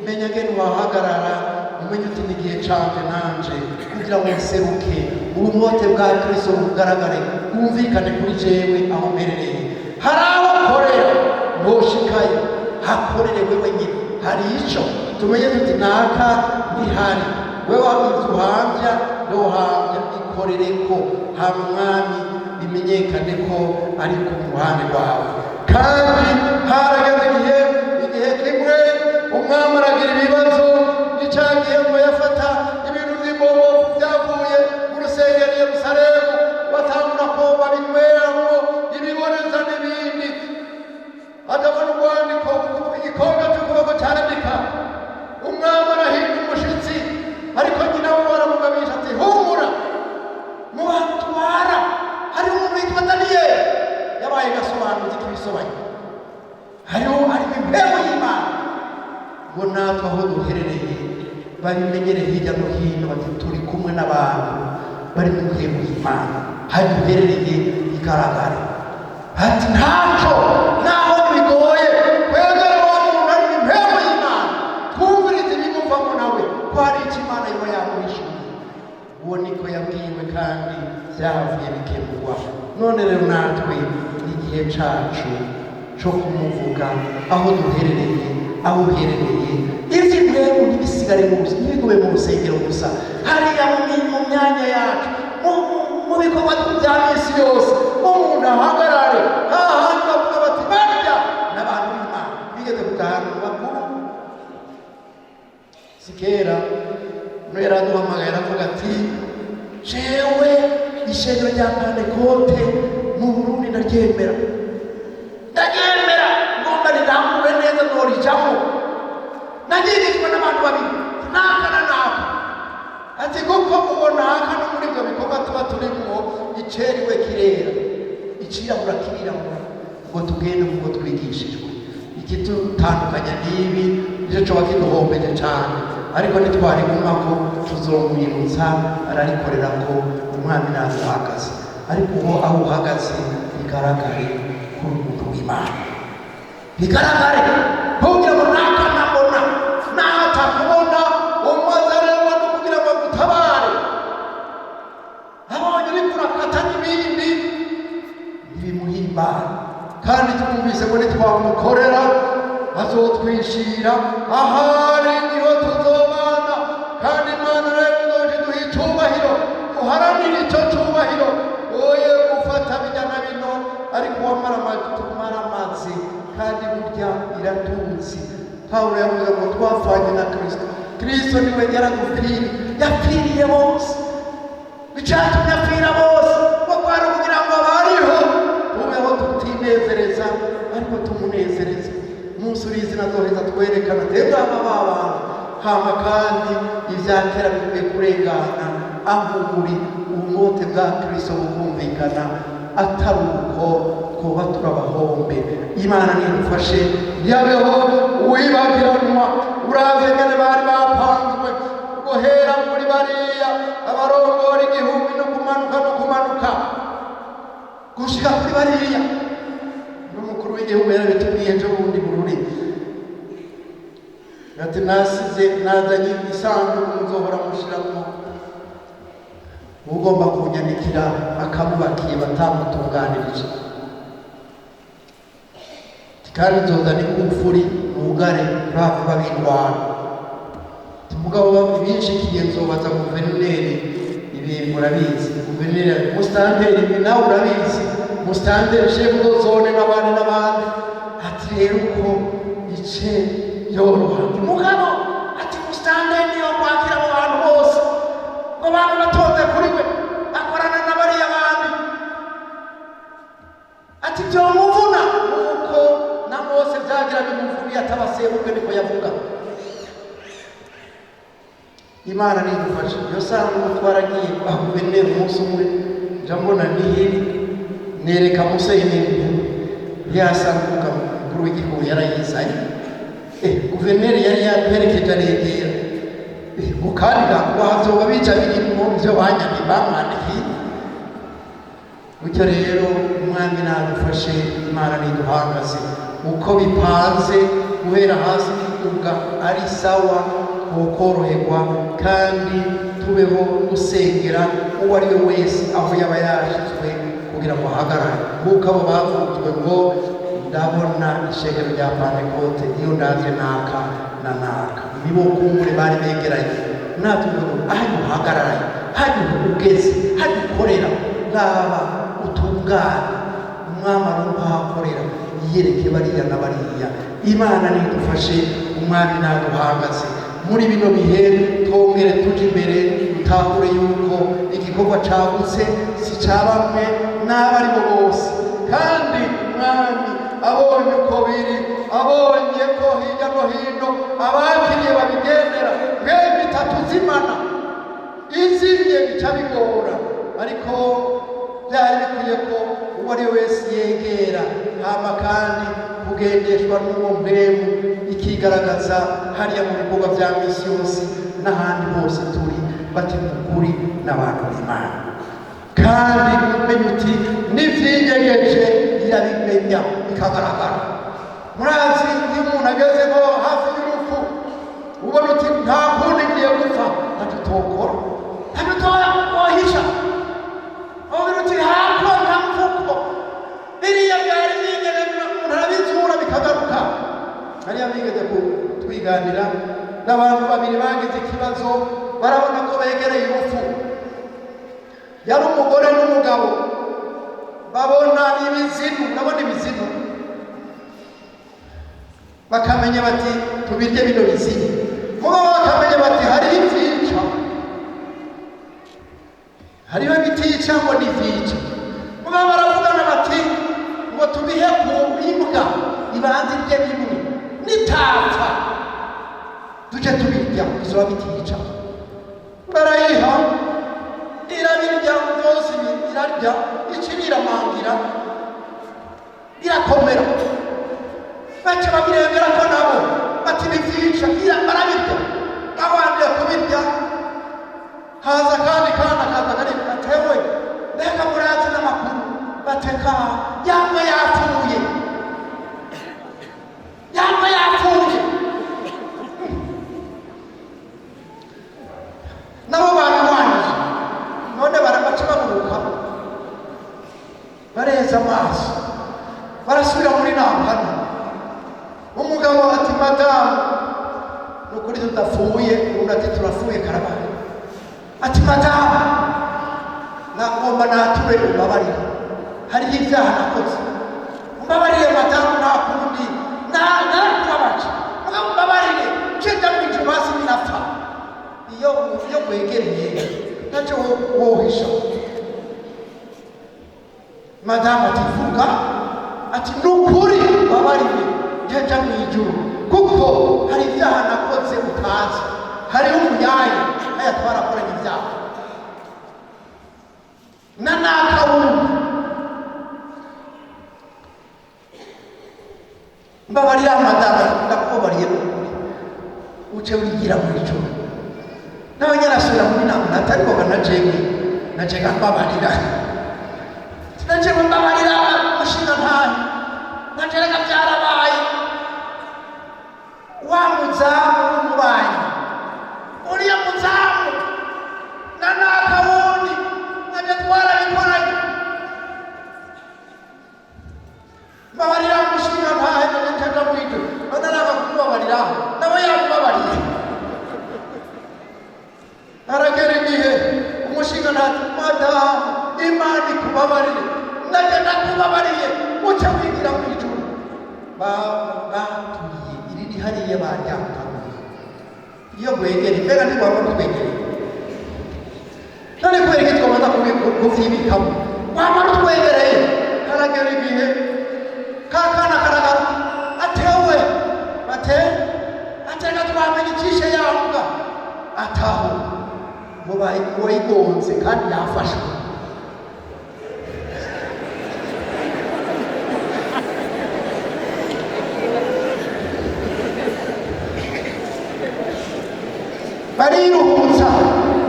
menya ngene wahagarara umenye uti n'igihe canje nanje kugira ngo nseruke ubumote bwa Kristo bugaragare bwumvikane kuri jewe aho mberereye hari aho korera ntoshikayo hakorere wewe nyine hari ico tumenye tuti naka ntihari wewe wabizi uhamvya ndohamvya ikorereko hamwami bimenyekane ko ari ku ruhande rwawe kandi harageze igihe kimwe umwami aragira ibibazo nicagiye ngo yafata ibintu vy'imbobo vyavuye mu rusengero i Yerusalemu batangura ko babinyweramwo ibiboneza n'ibindi atabona urwandiko igikombe c'ukuboko candika umwami arahinda umushitsi ariko nyina we baramugabisha ati humura mu bantu twara hariho umuntu yitwa Daniyeli yabaye gasobanuzi kibisobanye hariho impemu y'Imana ngo natwe aho duherereye babimenyere hirya no hino bati turi kumwe n'abantu bari mu mpemu y'Imana hari uherereye igaragare. Ati ntacyo naho bigoye kwegera wa muntu ari impemu y'Imana, twumvirize ibimuvamo nawe ko hari icyo Imana iba yamuhishuye. Uwo niko yabwiwe kandi byavuye bikemurwa. None rero natwe igihe cacu cyo kumuvuga aho duherereye, aho uherereye, ivyo impemu ntibisigare ntibigume mu rusengero gusa, hariya mu myanya yacu, mu bikorwa bya misi yose, umuntu ahagarare hahandi bavuga bati barya n'abantu b'Imana bigeze kugahana bakuru. Si kera uno yaraduhamagaye aravuga ati jewe ishengero rya Pentekote mu Burundi ndaryemera ngomba rirangure neza norijamo, nagirijwe n'abantu babiri naka na naka. Ati kuko ubona haka no muri ibyo bikorwa tuba turimo iceriwe kirera icirabura kirirabura ngo tugende kuko twigishijwe. Ikitutandukanya n'ibi nicyo coba kiduhombeje cane, ariko nitwari gumako tuzomwibutsa ararikorera ko umwami naza ahagaze. Ariko uwo aho uhagaze bigaragare ko umuntu w'Imana, bigaragare kugira ngo naka nabona naho atakubona umaze rero no kugira ngo gutabare. Abonye uriko urakata n'ibindi ntibimuhimbara, kandi twumvise ngo nitwamukorera azotwishira, ahari niho tuzobana. Kandi Imana rero izoje iduha icubahiro, uharanire ico cubahiro, oye gufata bijya na bino. Ariko wamara amazi kandi burya iratuzi. Pawulo yavuze ngo twafanye na Kristo, Kristo niwe yaragupfiriye, yapfiriye bose. Icatumye apfira bose ngo kwari kugira ngo abariho tubeho tutinezereza, ariko tumunezereza. Umunsi urizi nazoheza twerekana twebwe abantu hama, kandi ivyakera bikwiye kurengana, aho uri ubumote bwa Kristo bukumvikana, atari uko twoba turabahombe. Imana nidufashe yabeho uwibagiranwa. Uraze ngene bari bapanzwe guhera muri bariya abarongora igihumbi no kumanuka gushika kuri bariya. N'umukuru w'igihugu yarabitubwiye ejo bundi Bururi ati nazanye isanduku nzohora mushiramo, ugomba kunyandikira akabubakiye batamutunganirije, kandi nzozana igufuri mugare rafu babindwana. Umugabo babishikiye nzobaza guverineri, ibi murabizi, guverineri mustanteri ibi nawe urabizi, mustanteri shefu zone n'abandi. Ati rero uko ice yoroha mugabo, ati mustanteri niyo kwakira abo bantu bose ngo bantu batonze kuri we akorana n'abariya bandi. Ati byomuvuna nuko na Mose byagira bimuvuniye atabasebukwe, niko yavuga. Imana nidufashe. Iyo sanduku twaragiye kwa guverineri umunsi umwe, nja mbona nihiri nereka Musenyeri yasanduka mukuru w'igihugu yarayizanye. Guverineri yari yaduherekeje aregera gukandika wahazoba bica birimo ivyo banyandi bamwandikiye. Gutyo rero umwami nadufashe, Imana niduhangaze uko bipanze guhera hasi kuduga ari sawa, ukoroherwa kandi tubeho dusengera uwo ari we wese aho yaba yashizwe kugira ngo ahagarare. Kuko abo bavutwe ngo ndabona ishengero rya Pentekote iyo ndaje naka na naka, nibo kumure bari begeranye natwe ngo aho uhagararaye, hadi ugeze, hadi ukorera, raba utungane umwami aruhakorera yiyereke bariya na bariya. Imana nidufashe, umwami naduhangaze muri bino bihe, twongere tuje imbere, tutahure yuko igikorwa cagutse si cabamwe n'abari bo bose. Kandi umwami abonye uko biri, abonye ko hirya no hino abakiriye babigendera mwebwe bitatu zimana, izimye bica bigora, ariko byari bikwiye ko uwo ari wese yegera, hama kandi kugendeshwa n'uwo mpemu ikigaragaza hariya mu bikorwa bya misi yose n'ahandi hose turi, bati mukuri n'abantu b'Imana. kandi umenya uti n'ibyinyegeje irabimenya bikagaragara. Murazi iyo umuntu agezeho hafi y'urupfu ubona uti nta kundi ngiye gupfa, ntacyo tokora, ntacyo wahisha, ubona uti hako nta mvuko biriya byari byinyegeje umuntu arabizura bikagaruka. hariya bigeze kutwiganira n'abantu babiri bagize ikibazo barabona ko begereye urupfu, yari umugore n'umugabo, babona ibizinu, nabona ibizinu, bakamenya bati tubirye bino bizinu. Mugabo bakamenya bati hariho ibyica, hariho ibitica ngo ni ibyica. Mugabo baravugana bati ngo tubihe ku imbwa ibanza irye bimwe, nitapfa tujye tubirya izoba bitica. Barayiha irabirya byose, irarya ikibiramangira irakomera. Baca babirengera ko nabo bati bivyica, barabirya, abandi kubirya. Haza kandi kaza kari atewe, mbega murazi n'amakuru bateka yamwe yapfuye, yamwe yapfuye. Nabo barwanije none barabaca baburuka, bareza amaso, barasubira muri nampana. Umugabo ati madamu nukuri tudapfuye, undi ati turapfuye karabaye. Ati madamu nagomba nature umbabarire, hariho ibyaha nakoze, umbabarire madamu, nta kundi narakubabaje, mugabo umbabarire kenda mw'ijuru hasi ninapfa. Iyo mwegereye ntacyo wohisha. Madamu ati vuga, ati nukuri umbabarire ngenda mw'ijuru, kuko hari ibyaha nakoze utazi, hariho umuyaye aya twarakoranye ibyaha na nakawundi, mbabarira madamu, ndakubabariye nukuri, uce wigira mw'ijuru. Nawe nyarasubira muri namuna atari koga najega mbabarira, najega mbabarira mushinga ntayo, najerega byarabaye. Wa muzamu w'umubanyi, uriya muzamu na nakawundi najya twarabikoranye, mbabarira mushinga ntayo, najega mw'ijuru. None araga kumubabariraho, nawe yamubabariye. Aragera igihe umushinga ntati madamu Imana ikubabarire, najya nakubabariye, uca wigira mw'ijuru. Batuye iriri hariya baryamye, iyo gwegere mbega ntiwabona utwegereye, none kubera iki twamaze kuvyibikamo, wamara utwegereye. Haragera igihe kakana karagaruka, atewe bate atega twamenye icishe yambwa, ataho ngo wayigonze kandi yafashwe.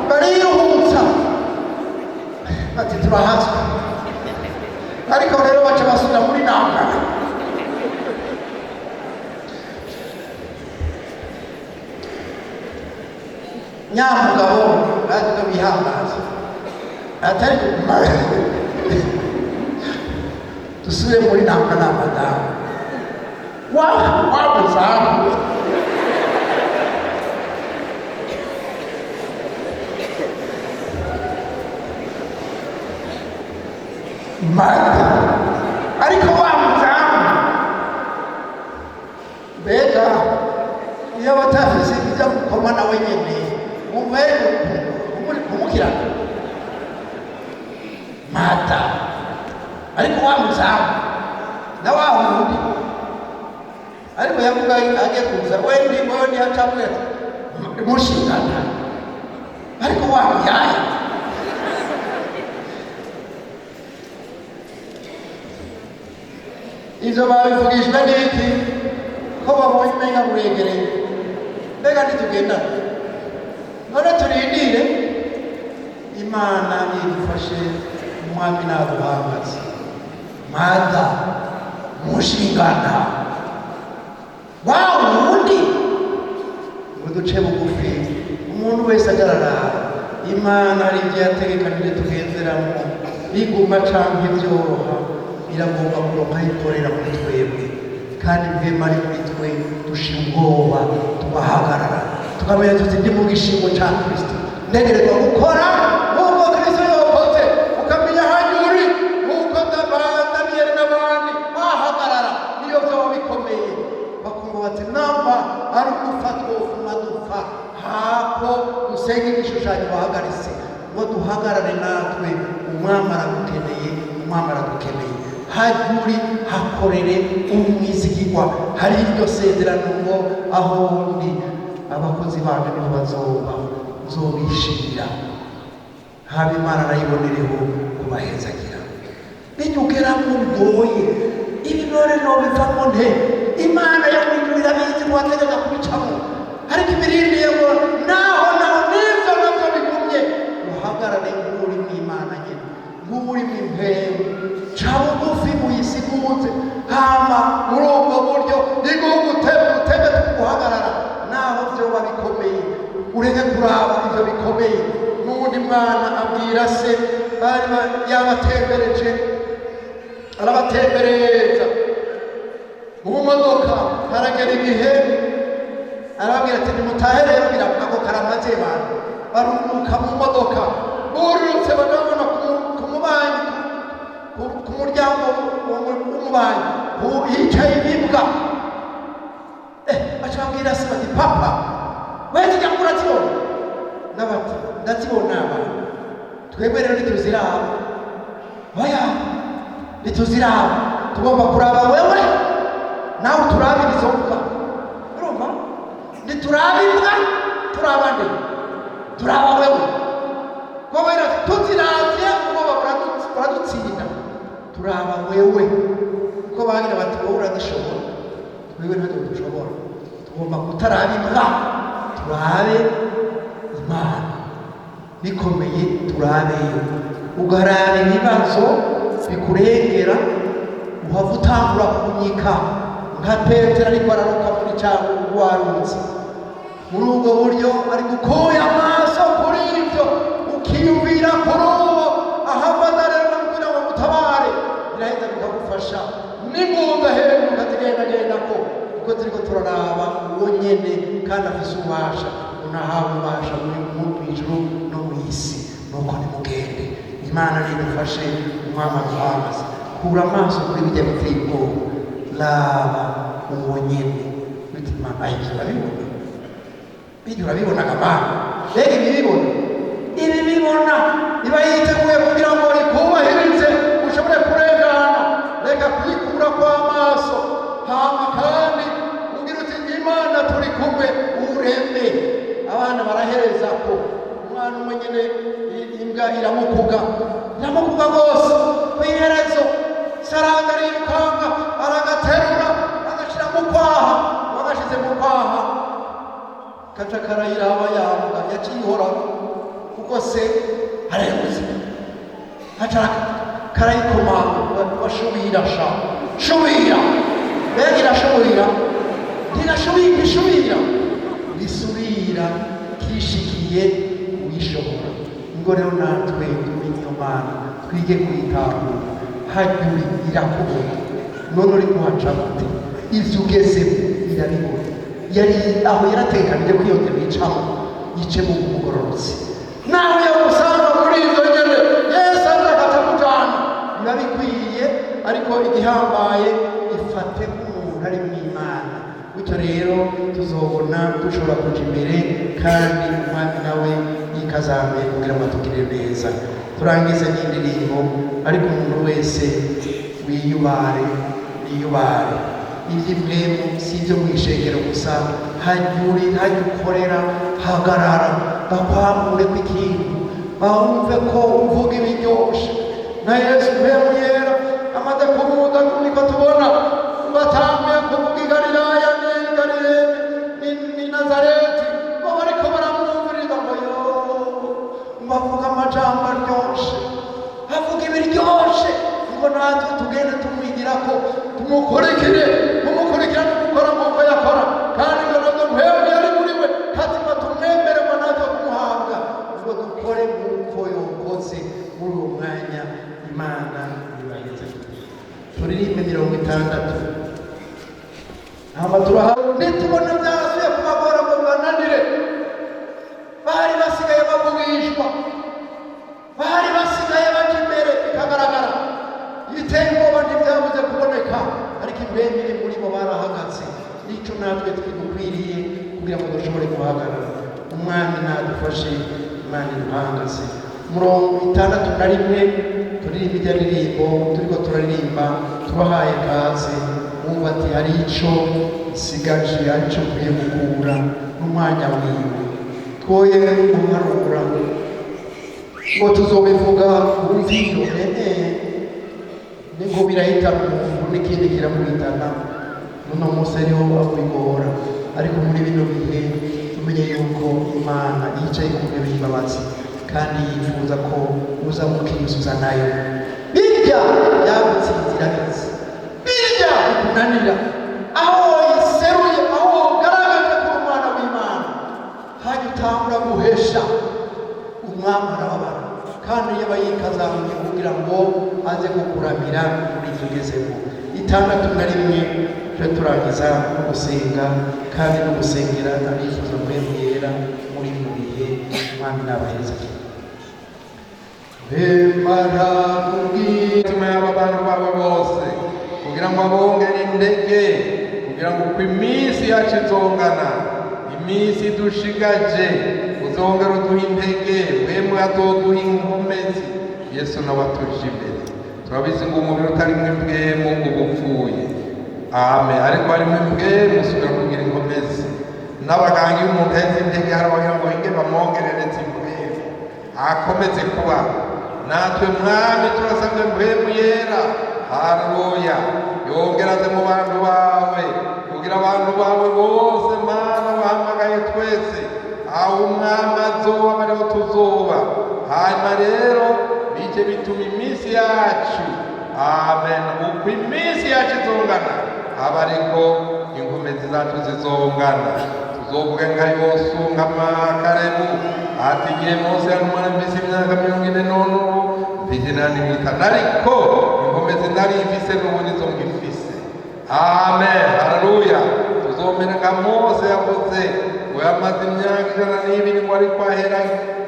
Bariruhutsa bati turahazwa, ariko rero baca basubira muri nampana. Nyamugabo bavuga bihambaza atari dusubire muri nampana. Madamu wamuzamu mada, ariko wamuzamu mbega iyo batafise ibyo gukoma nawe nyene kumukirana mata, ariko wamuzamu na wa wundi, ariko yavuga agiye kuza wendi hacamwe mushingana, ariko wamuyaye. Izo babivugishwa n'iki ko babonye umenga muregereye, mbega ntitugendana. None turindire Imana idufashe umwami naduhagaze mada mushingana wa wundi ngo duce bugufi umuntu wese agarara Imana ari ibyo yategekanije tugenzeramo biguma canke byoroha iragomba kuronka yikorera muri twebwe kandi mpema ari muri twe dushira ubwoba tubahagarara tukamenya tuti ndi mu gishingo ca Kristo ntegerezwa gukora nk'uko Kristo yakoze ukamenya hanyuri nk'uko Daniyeli n'abandi bahagarara niyo byaba bikomeye bakumva bati namba ari ugupfa twofuma dupfa hako usenge igishushanyo bahagaritse ngo duhagarare natwe umwami aragukeneye umwami aradukeneye hajuri hakorere umwizigirwa hari iryo sezerano ngo aho ndi abakozi banyu niho bazoba nzobishimira haba Imana nayibonereho kubahezagira binyugera mu ngoye ibinore no bivamo nte Imana yo mwinjurira bizi wategeka kubicamo ariko ibirindiye ngo naho nivyo navyo bigumye uhagarare nguri mw'Imana nyene nguri mw'impemu ca bugufi muyisiguze hama muri ubwo buryo igugutebe tuguhagarara naho vyoba bikomeye ureke kuraba ivyo bikomeye n'uwundi mwana abwira se bari yabatembereje arabatembereza mu modoka haragera igihe arababwira ati nimutahe rero biravuga ko karamaze bantu barumuka mu modoka burutse bagabona ku mubanyi ku muryango w'umubanyi hicaye ibibwa baca babwira se bati papa wese jya urazibona n'abati ndazibona abantu twebwe rero ntituziraba oya ntituziraba tugomba kuraba wewe nawe turabira izo mbwa urumva ntiturabibwa turaba nde turaba wewe kubera tuziravye ubwoba buradutsinda turaba wewe kuko bagira bati wowe uradishobora wewe ntabwo dushobora tugomba kutarabibwa turabe Imana bikomeye turabeyo ugarara ibibazo bikurengera uhava utangura kunyika nka Petero ariko araruka muri cyago warutse muri ubwo buryo ari gukoya amaso kuri ibyo ukiyumvira kuri uwo ahafata rero kugira ngo mutabare birahita bikagufasha n'imbunda hejuru ukazigendagenda ko kuko turiko turaraba uwo nyene kandi afise ububasha unahawe ububasha mu ijuru no mu isi nuko nimugende Imana nidufashe umwami aduhagaze kura amaso kuri bijya biteye ubwoba raba uwo nyene biti Imana ayivyo urabibona bijya urabibonaga Mana rega ibi bibona iba yiteguye kugira ngo ikubahirize ushobore kurengana reka kwikura kw'amaso hama kandi ugira uti Imana turi kumwe urembe abana barahereza ko umwana umwe nyene imbwa iramukuga rwose kw'iherezo saranga rirukanga aragaterura agashira mu kwaha agashize mu kwaha kaca karayiraba yamuga yacihora kuko se arebuze haca karayikomanga bashubira shubira mbega irashubira ntirashubira bisubira kishikiye uyishobora ngo rero natwe tumenye iyo Mana twige kuyitahura hanyuma irakubona none uri kuhaca gute ivyo ugezemo irabibona yari aho yaratekanije ko iyo ndebe icamo yice mu mugororotsi nawe yo gusanga muri izo nyene Yesu atakujana biba bikwiye ariko igihambaye ifate nk'umuntu ari mw'Imana bityo rero tuzobona dushobora kuja imbere kandi umwami nawe yikazambe kugira ngo atugirire neza turangize n'indirimbo ariko umuntu wese wiyubare ivy'imwemu si ivyo mw'ishengero gusa hajya ukorera hagarara bakwamure kw'ikintu bawumve ko uvuga ibiryoshe na Yesu mpemu yera amaze kumuda niko tubona batambuye kuvuga i Galilaya ni Nazareti ngo bariko baramwumviriza ngo yo bavuga amajambo aryoshe avuga ibiri tugende tumwigirako, tumukurikire, tumukurikira no gukora nk'uko yakora, kandi ngo nabwo mpembe yari muri we katima tumwemere ngo natwe kumuhabwa, ngo dukore nk'uko yokoze muri uwo mwanya. Imana ibaheze. Turirimbe 60. Hama turahawe nitubona byasuye kubagora ngo bananire. Bari basigaye bavugishwa, bari basigaye baje imbere bikagaragara, ibiteye ubwoba ntibyabuze kuboneka, ariko imbere muri bo barahagaze. Nicyo natwe twigukwiriye kugira ngo dushobore guhagarara. Umwami nadufashe, Imana iduhagaze. 61 turirimba ijya ndirimbo, turiko turaririmba tubahaye kaze, wumva ati hari ico isigaje, hari ico ukwiye gukura n'umwanya wiwe. Twoye guharura ngo tuzobivuga uruviro ningo birahita umuntu n'ikindi kiramuhitana. Nuno munsi ariho abigora, ariko muri bino bihe tumenye yuko Imana yicaye ku ntebe y'imbabazi kandi yifuza ko uza mukiyuzuza nayo. Birya yagutsinzira neza, birya bikunanira, aho yiseruye, aho ugaragaje ko umwana w'Imana, hanyuma utangura guhesha umwami arababara, kandi yaba yikazamuye kugira ngo aze kukuramira muri ibyo ugezemo. 61 tujye turangiza no gusenga kandi no gusengera abifuza kwemera muri ibi bihe. Umwami n'abaheza bemara kubw'imitima y'aba bantu bawe bose, kugira ngo abongere intege, kugira ngo uko iminsi yacu izongana, iminsi dushigaje uzongera uduha intege, wemwe azoduha inkomezi. Yesu nawe atuje imbere. Turabizi ngo umubiri utari mwebwemo ngo upfuye, amen, ariko ari mwebwemo usubira kugira inkomezi. N'abaganga iyo umuntu aheze intege harabagira ngo inge bamwongerereze impwemu akomeze kuba. Natwe Mwami turasabye mpwemu yera, haleluya, yongeraze mu bantu bawe, kugira abantu bawe bose Mana bahamagaye twese, aho umwami azoba bariho tuzoba. Hanyuma rero bije bituma iminsi yacu, amen, uko iminsi yacu izongana aba ariko inkomezi zacu zizongana. Tuzovuga nka Yosu, nka Kalebu, ati igihe Mose yanumara mbese imyaka 40 none mfite nani mwitana, ariko inkomezi nari mfise n'ubu nizo ngifise. Amen, haleluya. Tuzomera nka Mose yavuze ngo yamaze imyaka 102 ngo ari kwahera,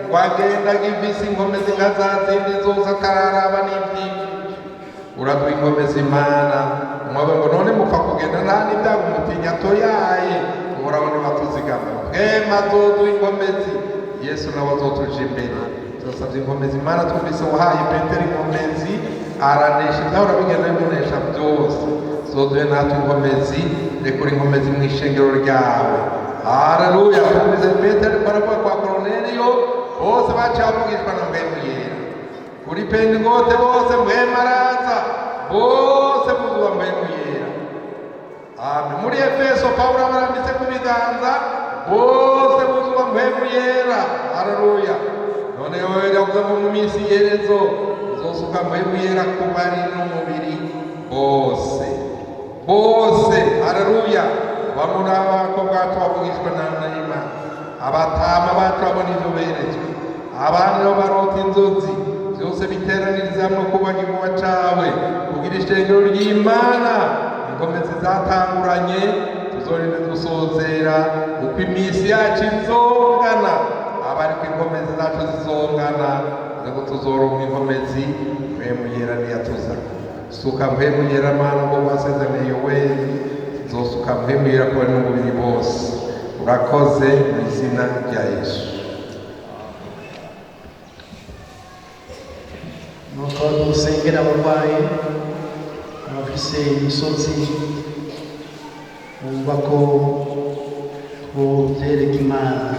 ngo agenda gifise inkomezi nka za zindi zose atararaba n'ibyinshi. Uraduha inkomezi Imana, mwabe ngo none mupfa kugenda nta n'ibyago mutinya toyaye, urabona batuzigama. Mwema azoduha inkomezi, Yesu nawe azotuje imbere. Turasabye inkomezi Imana, twumvise wahaye Petero inkomezi aranesha, nawe urabigenda bimunesha byose. Zoduhe natwe inkomezi, rekura inkomezi mu ishengero ryawe. Haleluya. Twumvise Petero paravuga kwa Korneliyo, bose baciye bavugishwa na mpwemu yera. Kuri Pentekote bose mpwemu araza, bose buzuba mpwemu yera. Amen. Muri Efeso Pawulo abarambitse ku biganza, bose buzuba mpwemu yera. Haleluya. None wewe yavuze ngo mu minsi yerezo uzosuka mpwemu yera ku bari n'umubiri bose, bose. Haleluya. Bamwe abakobwa twavugishwa na Imana, abatama bacu babona ibyo beretswe, abandi bo barota inzozi, byose biteraniriza hamwe kubaka igikorwa cawe, kugira ishengero ry'Imana. Inkomezi zatanguranye tuzorinde dusozera uko iminsi yacu izongana, aba ariko inkomezi zacu zizongana, ngo tuzoronka inkomezi. Mpwemu yera niyatuza, suka mpwemu yera Mana ngo wasezeraniye Yoweli, zosuka mpwemu yera ku bari n'umubiri bose. Urakoze mu izina rya Yesu. Nuko dusengera abarwayi, abafise imisozi, bumva ko twovyereka Imana,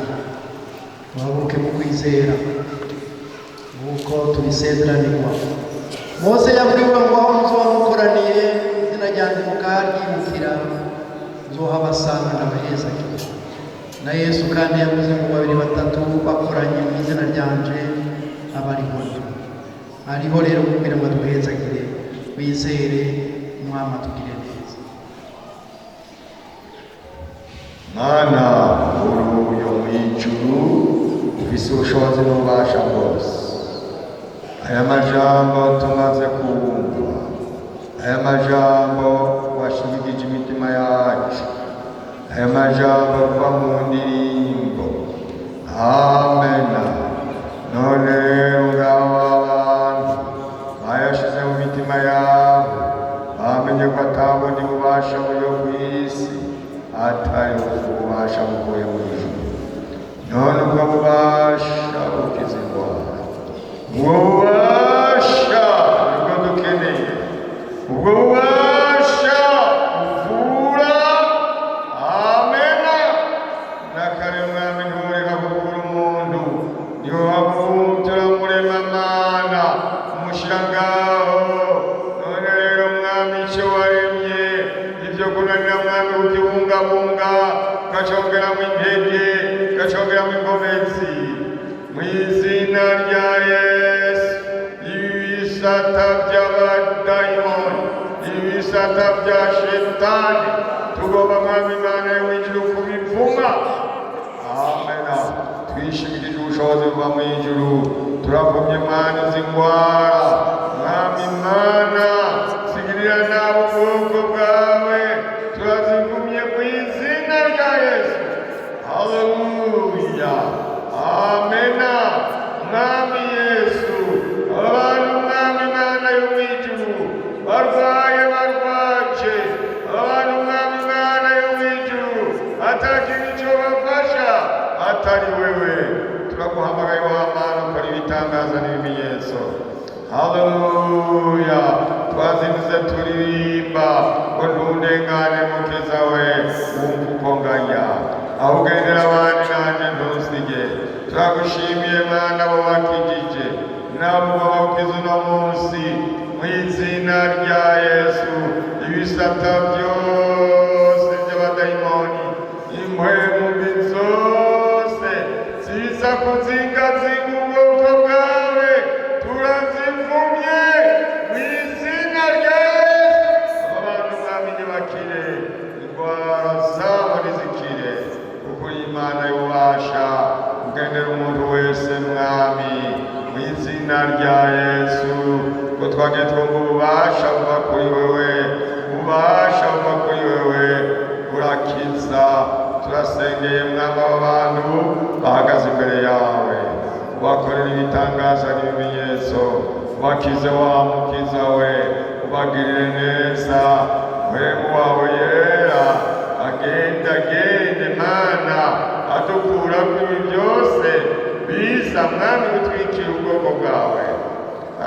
tuhaguruke mu kwizera nk'uko tubisezeranirwa. Mose yabwiwe ngo aho muzoba mukoraniye izina ryanjye mukaryibukira, nzohabasanga n'abahezagira. Na Yesu kandi yavuze ngo 2 3 bakoranye mu izina ryanje aba ariho. Ariho rero kugira ngo duhezagire. twizere umwami atugire neza. Mana uri yo mw'ijuru ufise ubushobozi n'ububasha bwose, aya majambo tumaze kumva, aya majambo washimikije imitima yacu, aya majambo kuva mu ndirimbo, amena. None rero ngabo abantu bayashize mu mitima yabo, bamenye ko atabundi bubasha buri kw'isi atari ububasha buvuye mu ijuru. None ubwo bubasha bukiza indwara, ubwo bubasha nibwo dukeneye, ubwo bubasha buvura. Amena. Nakare mwami ntureka kuvura umuntu, niho havutura murema Mana umushira ngaho. None rero mwami icyo waremye ivyo kunanira mwami ukibungabunga, ugacongeramwo intege, ugacongeramwo inkomezi, mw'izina rya Yesu. Ibisata by'abadayimoni, ibisata bya shetani tugomba mwami Mana w'ijuru kubivuma. Amena. Twishimikije ubushobozi buva mu ijuru, turavumye Mana izi ndwara. Mwami Mana sigirira nabo ubwoko bwawe, turazivumye mu izina rya Yesu. Haleluya. Amena. Mwami Yesu, abantu mwami Mana yo mw'ijuru barwaye barwaje, abantu mwami Mana yo mw'ijuru atakintu icyo bafasha atari wewe, turaguhamagaye wa Mana ukora ibitangaza n'ibimenyetso. Haleluya. Twazindutse turirimba ngo ntundengane mukiza we, wumva uko nganya, aho ugendera abandi nanjye ntusige. Turagushimiye Mana abo wakijije nabo babakiza uno munsi mu izina rya Yesu. Ibisata byose by'abadayimoni, impwemu mbi zose ziza kuzingazinga ubwoko bwawe, turazivumye mu izina rya Yesu. Abantu mwami ntibakire, indwara zabo ntizikire, kuko uri Imana y'ububasha. Ugendera umuntu wese mwami mu izina rya Yesu, ko twagiye twumva ububasha buva kuri wewe, ububasha buva kuri wewe urakiza. Turasengeye mwami abo bantu bahagaze imbere yawe, ubakorera ibitangaza n'ibimenyetso, ubakize wa mukiza we, ubagirire neza. Mwemu wawe yera agende Mana adukura kuri byose biza mwami gutwikira ubwoko bwawe.